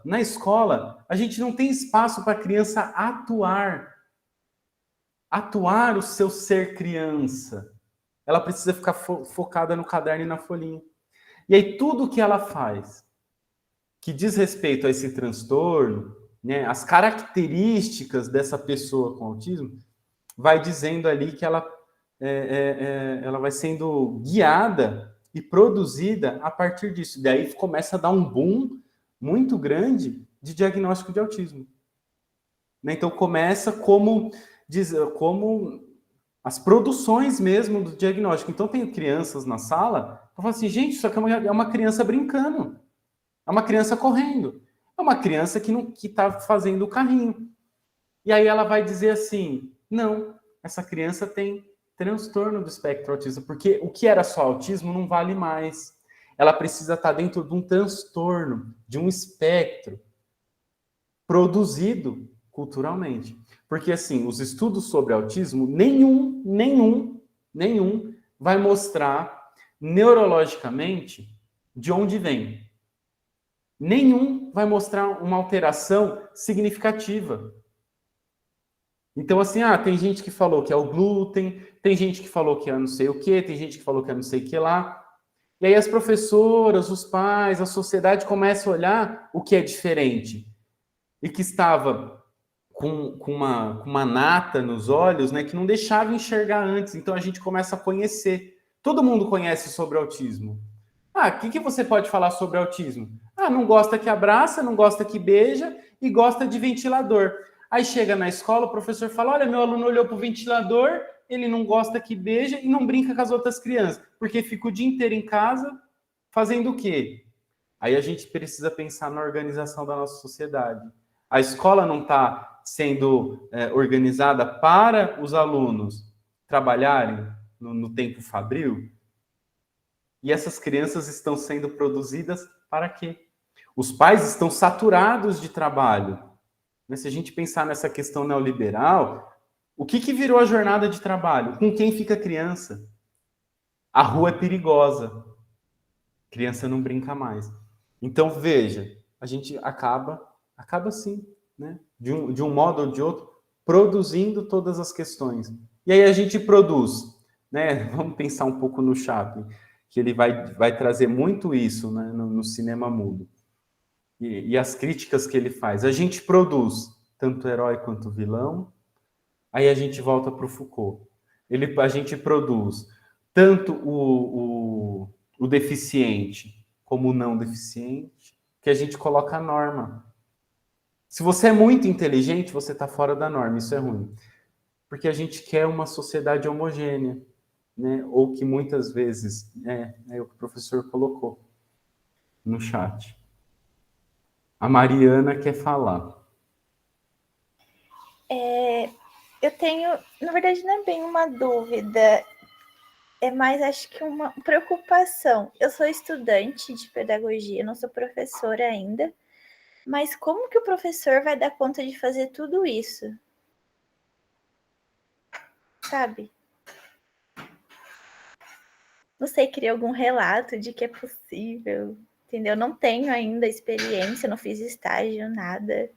a gente não tem espaço para a criança atuar o seu ser criança. Ela precisa ficar focada no caderno e na folhinha. E aí tudo que ela faz que diz respeito a esse transtorno, né, as características dessa pessoa com autismo, vai dizendo ali que ela vai sendo guiada e produzida a partir disso. Daí começa a dar um boom muito grande de diagnóstico de autismo. Né? Então começa como as produções mesmo do diagnóstico. Então tem crianças na sala que falam assim, gente, isso aqui é uma criança brincando, é uma criança correndo, é uma criança que está fazendo o carrinho. E aí ela vai dizer assim, não, essa criança tem transtorno do espectro autista, porque o que era só autismo não vale mais. Ela precisa estar dentro de um transtorno, de um espectro produzido culturalmente. Porque, assim, os estudos sobre autismo, nenhum vai mostrar neurologicamente de onde vem. Nenhum vai mostrar uma alteração significativa. Então, assim, tem gente que falou que é o glúten, tem gente que falou que é não sei o quê, tem gente que falou que é não sei o que lá. E aí as professoras, os pais, a sociedade começa a olhar o que é diferente. E que estava com uma nata nos olhos, né, que não deixava enxergar antes. Então a gente começa a conhecer. Todo mundo conhece sobre autismo. O que você pode falar sobre autismo? Não gosta que abraça, não gosta que beija e gosta de ventilador. Aí chega na escola, o professor fala, olha, meu aluno olhou para o ventilador, ele não gosta que beija e não brinca com as outras crianças, porque fica o dia inteiro em casa fazendo o quê? Aí a gente precisa pensar na organização da nossa sociedade. A escola não está sendo organizada para os alunos trabalharem no tempo fabril? E essas crianças estão sendo produzidas para quê? Os pais estão saturados de trabalho. Mas se a gente pensar nessa questão neoliberal, o que virou a jornada de trabalho? Com quem fica a criança? A rua é perigosa. Criança não brinca mais. Então, veja, a gente acaba sim, né? De um modo ou de outro, produzindo todas as questões. E aí a gente produz, né? Vamos pensar um pouco no Chaplin, que ele vai trazer muito isso, né? no cinema mudo. E as críticas que ele faz. A gente produz tanto herói quanto vilão, aí a gente volta para o Foucault. A gente produz tanto o deficiente como o não deficiente, que a gente coloca a norma. Se você é muito inteligente, você está fora da norma, isso é ruim. Porque a gente quer uma sociedade homogênea, né? Ou que muitas vezes, é o que o professor colocou no chat. A Mariana quer falar. Eu tenho, na verdade, não é bem uma dúvida. é mais, acho que uma preocupação. Eu sou estudante de pedagogia, não sou professora ainda, mas como que o professor vai dar conta de fazer tudo isso? Sabe? Não sei, queria algum relato de que é possível, entendeu? Não tenho ainda experiência, não fiz estágio, nada.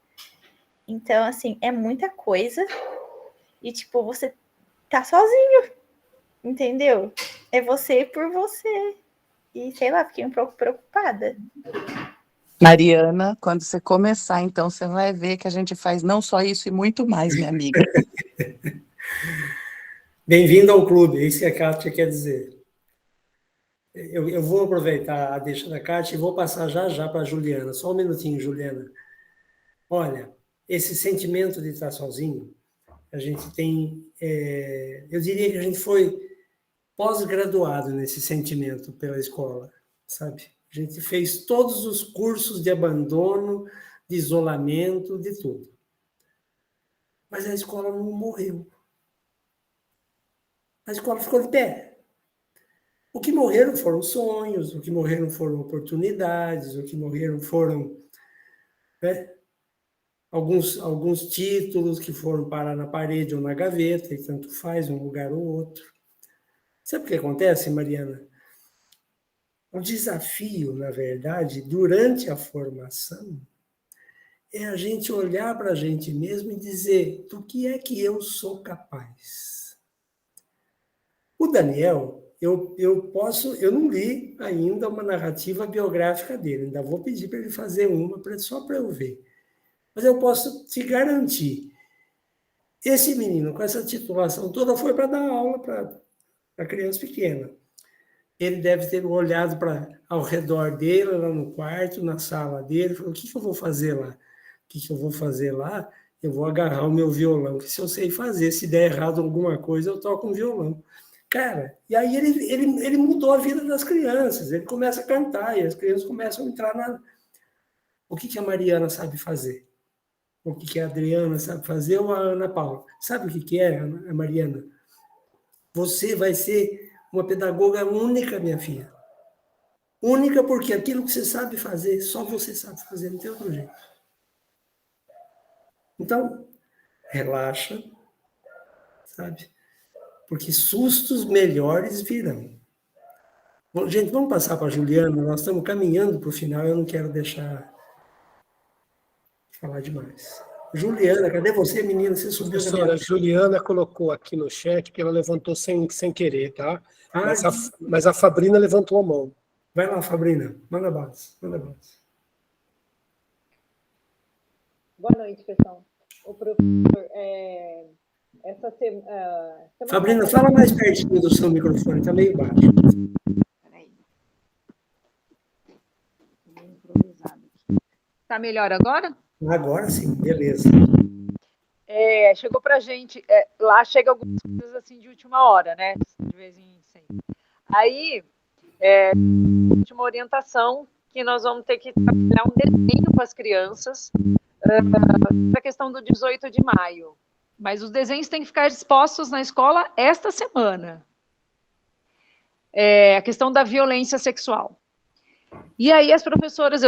Então, assim, é muita coisa e, tipo, você tá sozinho, entendeu? É você por você. E, sei lá, fiquei um pouco preocupada. Mariana, quando você começar, então, você vai ver que a gente faz não só isso e muito mais, minha amiga. Bem-vindo ao clube, é isso que a Kátia quer dizer. Eu vou aproveitar a deixa da Kátia e vou passar já para a Juliana. Só um minutinho, Juliana. Olha, esse sentimento de estar sozinho, a gente tem... eu diria que a gente foi pós-graduado nesse sentimento pela escola, sabe? A gente fez todos os cursos de abandono, de isolamento, de tudo. Mas a escola não morreu. A escola ficou de pé. O que morreram foram sonhos, o que morreram foram oportunidades, o que morreram foram, né, alguns títulos que foram parar na parede ou na gaveta, e tanto faz um lugar ou outro. Sabe o que acontece, Mariana? O desafio, na verdade, durante a formação, é a gente olhar para a gente mesmo e dizer: do que é que eu sou capaz? O Daniel, eu não li ainda uma narrativa biográfica dele, ainda vou pedir para ele fazer uma, só para eu ver. Mas eu posso te garantir, esse menino, com essa titulação toda, foi para dar aula para criança pequena. Ele deve ter olhado ao redor dele, lá no quarto, na sala dele, falou: o que eu vou fazer lá? O que eu vou fazer lá? Eu vou agarrar o meu violão, que se eu sei fazer, se der errado alguma coisa, eu toco um violão. Cara, e aí ele mudou a vida das crianças, ele começa a cantar, e as crianças começam a entrar na... O que a Mariana sabe fazer? O que a Adriana sabe fazer ou a Ana Paula? Sabe o que é, a Mariana? Você vai ser uma pedagoga única, minha filha. Única porque aquilo que você sabe fazer, só você sabe fazer, não tem outro jeito. Então, relaxa, sabe? Porque sustos melhores virão. Bom, gente, vamos passar para a Juliana, nós estamos caminhando para o final, eu não quero deixar de falar demais. Juliana, cadê você, menina? Você subiu da Professora, a Juliana colocou aqui no chat que ela levantou sem querer, tá? Mas a Fabrina levantou a mão. Vai lá, Fabrina, manda base, manda base. Boa noite, pessoal. O professor, essa semana... Fabrina, fala mais pertinho do seu microfone, está meio baixo. Peraí. Meio improvisado aqui. Tá melhor agora? Agora sim, beleza. Chegou pra gente, lá chega algumas coisas assim de última hora, né? De vez em sempre. Aí, uma orientação que nós vamos ter que trabalhar um desenho com as crianças para a questão do 18 de maio. Mas os desenhos têm que ficar expostos na escola esta semana. A questão da violência sexual. E aí as professoras,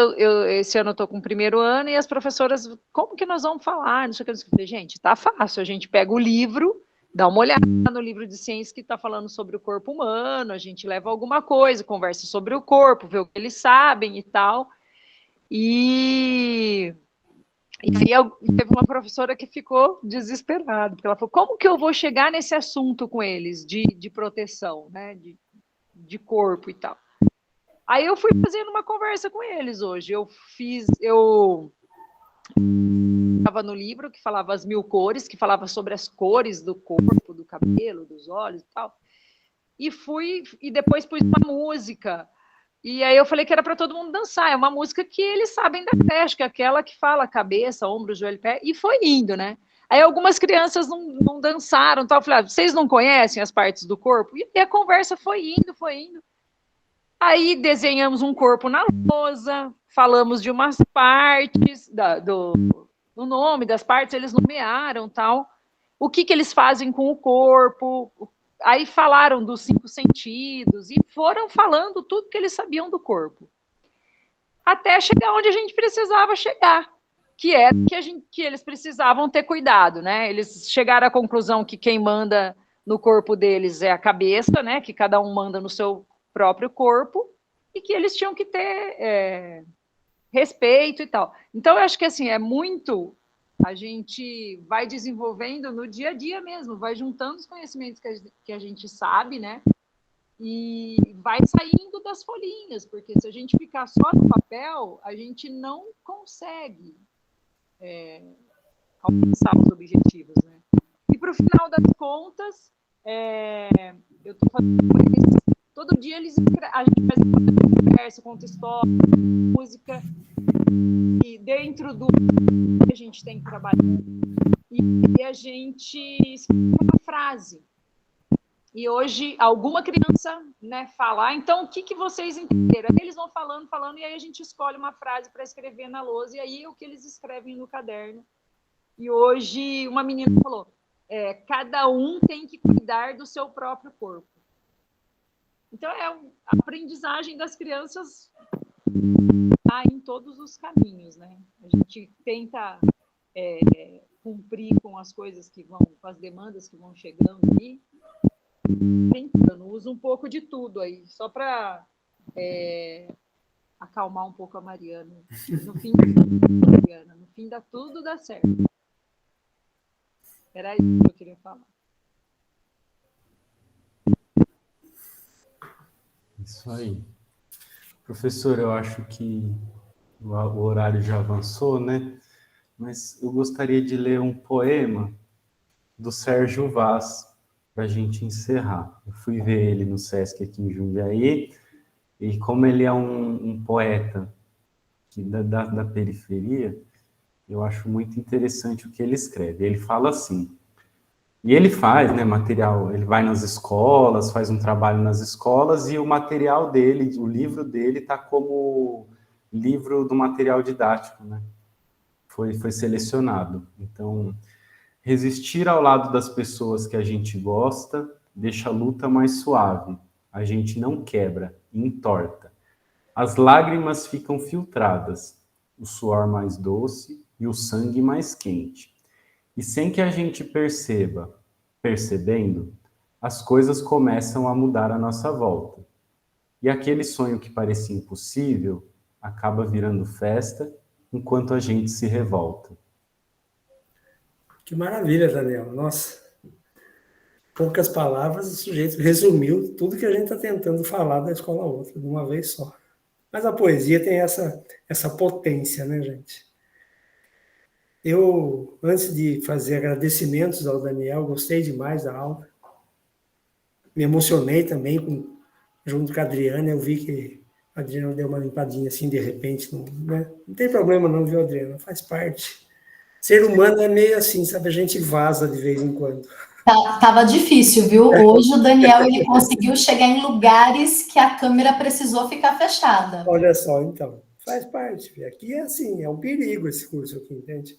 esse ano eu estou com o primeiro ano, e as professoras, como que nós vamos falar? Não sei o que eu falei, gente, tá fácil, a gente pega o livro, dá uma olhada no livro de ciência que está falando sobre o corpo humano, a gente leva alguma coisa, conversa sobre o corpo, vê o que eles sabem e tal. E aí teve uma professora que ficou desesperada, porque ela falou, como que eu vou chegar nesse assunto com eles, de proteção, né, de corpo e tal. Aí eu fui fazendo uma conversa com eles hoje, eu estava no livro que falava as 1000 cores, que falava sobre as cores do corpo, do cabelo, dos olhos e tal, e depois pus uma música, e aí eu falei que era para todo mundo dançar, é uma música que eles sabem da creche, que é aquela que fala cabeça, ombro, joelho, pé, e foi indo, né? Aí algumas crianças não dançaram, tal. Eu falei, vocês não conhecem as partes do corpo? E a conversa foi indo. Aí desenhamos um corpo na lousa, falamos de umas partes, do nome das partes, eles nomearam, tal. O que eles fazem com o corpo, aí falaram dos 5 sentidos e foram falando tudo que eles sabiam do corpo. Até chegar onde a gente precisava chegar, que é que eles precisavam ter cuidado, né? Eles chegaram à conclusão que quem manda no corpo deles é a cabeça, né? Que cada um manda no seu próprio corpo e que eles tinham que ter respeito e tal. Então, eu acho que assim, é muito... A gente vai desenvolvendo no dia a dia mesmo, vai juntando os conhecimentos que a gente sabe, né? E vai saindo das folhinhas, porque se a gente ficar só no papel, a gente não consegue alcançar os objetivos, né? E para o final das contas, eu estou fazendo com eles, todo dia a gente faz conversa, conta história, música, e dentro do que a gente tem que trabalhar, e a gente escreve uma frase. E hoje, alguma criança, né, fala, então, o que vocês entenderam? Aí eles vão falando, e aí a gente escolhe uma frase para escrever na lousa, e aí é o que eles escrevem no caderno. E hoje, uma menina falou, cada um tem que cuidar do seu próprio corpo. Então, a aprendizagem das crianças em todos os caminhos, né? A gente tenta cumprir com as coisas que vão, com as demandas que vão chegando aí, tentando, uso um pouco de tudo aí, só para acalmar um pouco a Mariana. No fim, Mariana, no fim tudo dá certo. Era isso que eu queria falar. Isso aí. Professor, eu acho que o horário já avançou, né? Mas eu gostaria de ler um poema do Sérgio Vaz, para a gente encerrar. Eu fui ver ele no Sesc aqui em Jundiaí, e como ele é um poeta da periferia, eu acho muito interessante o que ele escreve. Ele fala assim, e ele faz, né, material, ele vai nas escolas, faz um trabalho nas escolas, e o material dele, o livro dele, está como livro do material didático, né? Foi selecionado. Então, resistir ao lado das pessoas que a gente gosta deixa a luta mais suave. A gente não quebra, entorta. As lágrimas ficam filtradas, o suor mais doce e o sangue mais quente. E sem que a gente percebendo, as coisas começam a mudar à nossa volta. E aquele sonho que parecia impossível acaba virando festa enquanto a gente se revolta. Que maravilha, Daniel. Nossa, poucas palavras, o sujeito resumiu tudo que a gente está tentando falar da Escola Outra, de uma vez só. Mas a poesia tem essa potência, né, gente? Eu, antes de fazer agradecimentos ao Daniel, gostei demais da aula. Me emocionei também, junto com a Adriana, eu vi que a Adriana deu uma limpadinha assim, de repente. Não tem problema não, viu, Adriana? Faz parte. Ser humano é meio assim, sabe? A gente vaza de vez em quando. Tava difícil, viu? Hoje o Daniel ele conseguiu chegar em lugares que a câmera precisou ficar fechada. Olha só, então. Faz parte. Aqui é assim, é um perigo esse curso aqui, entende?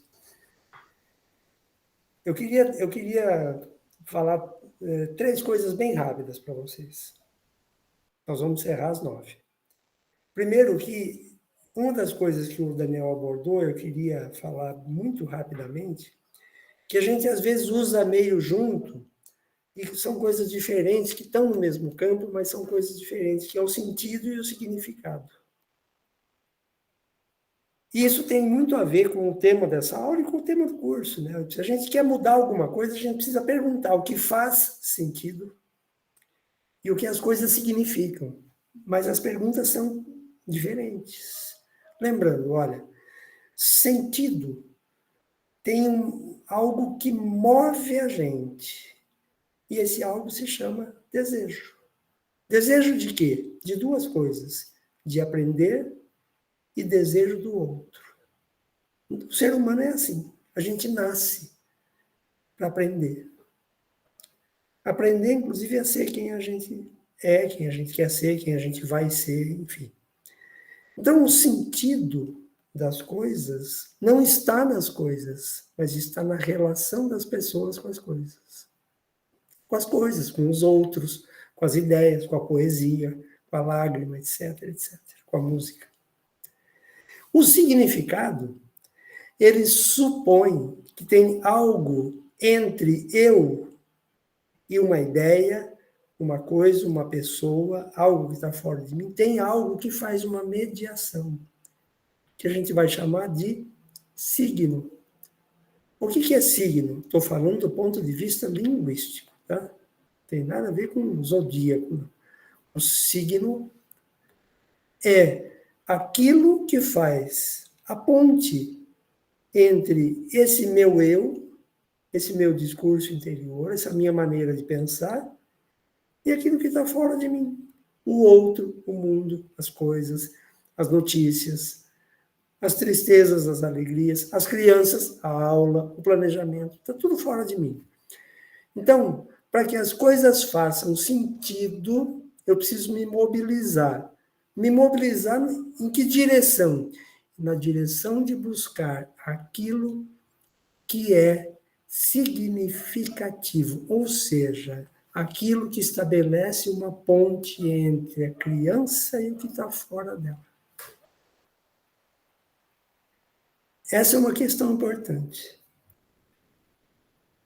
Eu queria falar 3 coisas bem rápidas para vocês. Nós vamos encerrar às 9. Primeiro que uma das coisas que o Daniel abordou, eu queria falar muito rapidamente, que a gente às vezes usa meio junto, e são coisas diferentes, que estão no mesmo campo, mas são coisas diferentes, que é o sentido e o significado. E isso tem muito a ver com o tema dessa aula e com o tema do curso, né? Se a gente quer mudar alguma coisa, a gente precisa perguntar o que faz sentido e o que as coisas significam. Mas as perguntas são diferentes. Lembrando, olha, sentido tem algo que move a gente. E esse algo se chama desejo. Desejo de quê? De 2 coisas. De aprender e desejo do outro. O ser humano é assim. A gente nasce para aprender. Aprender, inclusive, a ser quem a gente é, quem a gente quer ser, quem a gente vai ser, enfim. Então, o sentido das coisas não está nas coisas, mas está na relação das pessoas com as coisas. com as coisas, com os outros, com as ideias, com a poesia, com a lágrima, etc, etc, com a música. O significado, ele supõe que tem algo entre eu e uma ideia, uma coisa, uma pessoa, algo que está fora de mim, tem algo que faz uma mediação, que a gente vai chamar de signo. O que é signo? Estou falando do ponto de vista linguístico, tá? Não tem nada a ver com zodíaco. O signo é aquilo que faz a ponte entre esse meu eu, esse meu discurso interior, essa minha maneira de pensar, e aquilo que está fora de mim. O outro, o mundo, as coisas, as notícias, as tristezas, as alegrias, as crianças, a aula, o planejamento, está tudo fora de mim. Então, para que as coisas façam sentido, eu preciso me mobilizar. Me mobilizar em que direção? Na direção de buscar aquilo que é significativo, ou seja, aquilo que estabelece uma ponte entre a criança e o que está fora dela. Essa é uma questão importante.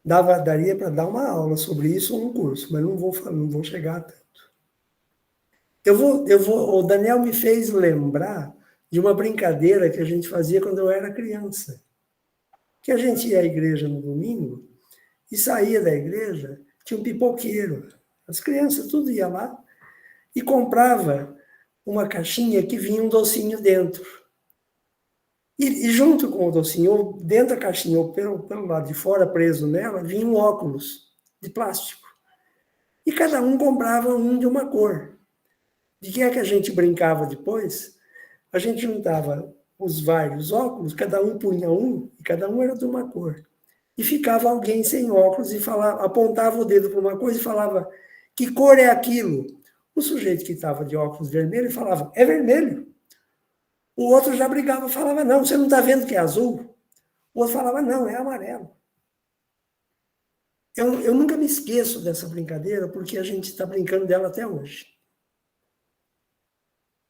Daria para dar uma aula sobre isso ou um curso, mas não vou chegar a tanto. O Daniel me fez lembrar de uma brincadeira que a gente fazia quando eu era criança. Que a gente ia à igreja no domingo e saía da igreja, tinha um pipoqueiro. As crianças tudo ia lá e comprava uma caixinha que vinha um docinho dentro. E junto com o docinho, ou dentro da caixinha, ou pelo lado de fora, preso nela, vinha um óculos de plástico. E cada um comprava um de uma cor. De que é que a gente brincava depois? A gente juntava os vários óculos, cada um punha um, e cada um era de uma cor. E ficava alguém sem óculos e apontava o dedo para uma coisa e falava, que cor é aquilo? O sujeito que estava de óculos vermelho falava, é vermelho. O outro já brigava, falava, não, você não está vendo que é azul? O outro falava, não, é amarelo. Eu nunca me esqueço dessa brincadeira, porque a gente está brincando dela até hoje.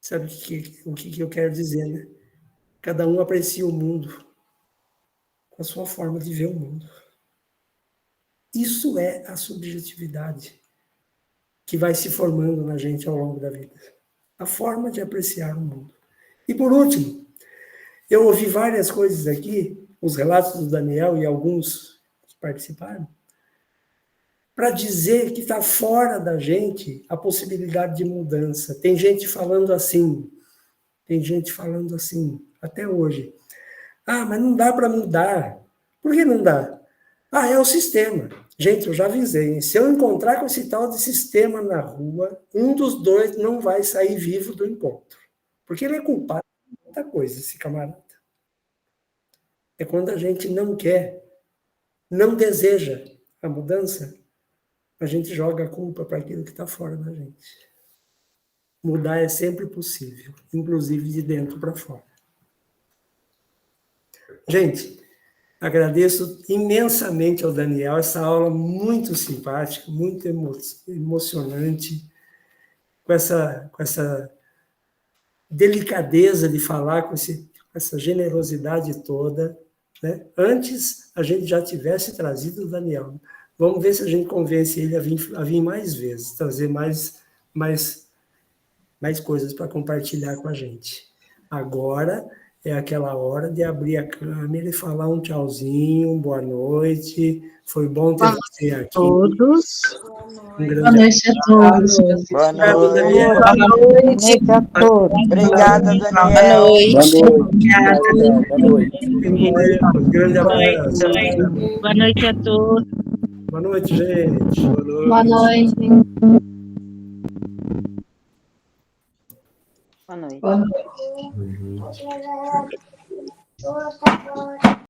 Sabe o que eu quero dizer, né? Cada um aprecia o mundo com a sua forma de ver o mundo. Isso é a subjetividade que vai se formando na gente ao longo da vida. A forma de apreciar o mundo. E por último, eu ouvi várias coisas aqui, os relatos do Daniel e alguns que participaram, para dizer que está fora da gente a possibilidade de mudança. Tem gente falando assim, até hoje. Ah, mas não dá para mudar. Por que não dá? Ah, é o sistema. Gente, eu já avisei, se eu encontrar com esse tal de sistema na rua, um dos dois não vai sair vivo do encontro. Porque ele é culpado de muita coisa, esse camarada. É quando a gente não quer, não deseja a mudança, a gente joga a culpa para aquilo que está fora da gente. Mudar é sempre possível, inclusive de dentro para fora. Gente, agradeço imensamente ao Daniel, essa aula muito simpática, muito emocionante, com essa delicadeza de falar, com essa generosidade toda. Né? Antes, a gente já tivesse trazido o Daniel. Vamos ver se a gente convence ele a vir mais vezes, trazer mais coisas para compartilhar com a gente. Agora é aquela hora de abrir a câmera e falar um tchauzinho, boa noite. Foi bom ter você aqui. Todos. Boa noite a todos. Boa Obrigado, Daniel. noite a todos. Obrigada, Daniel. Boa noite. Um grande abraço. Boa noite a todos. Boa noite, gente. Boa noite. Boa noite. Boa noite. Uhum.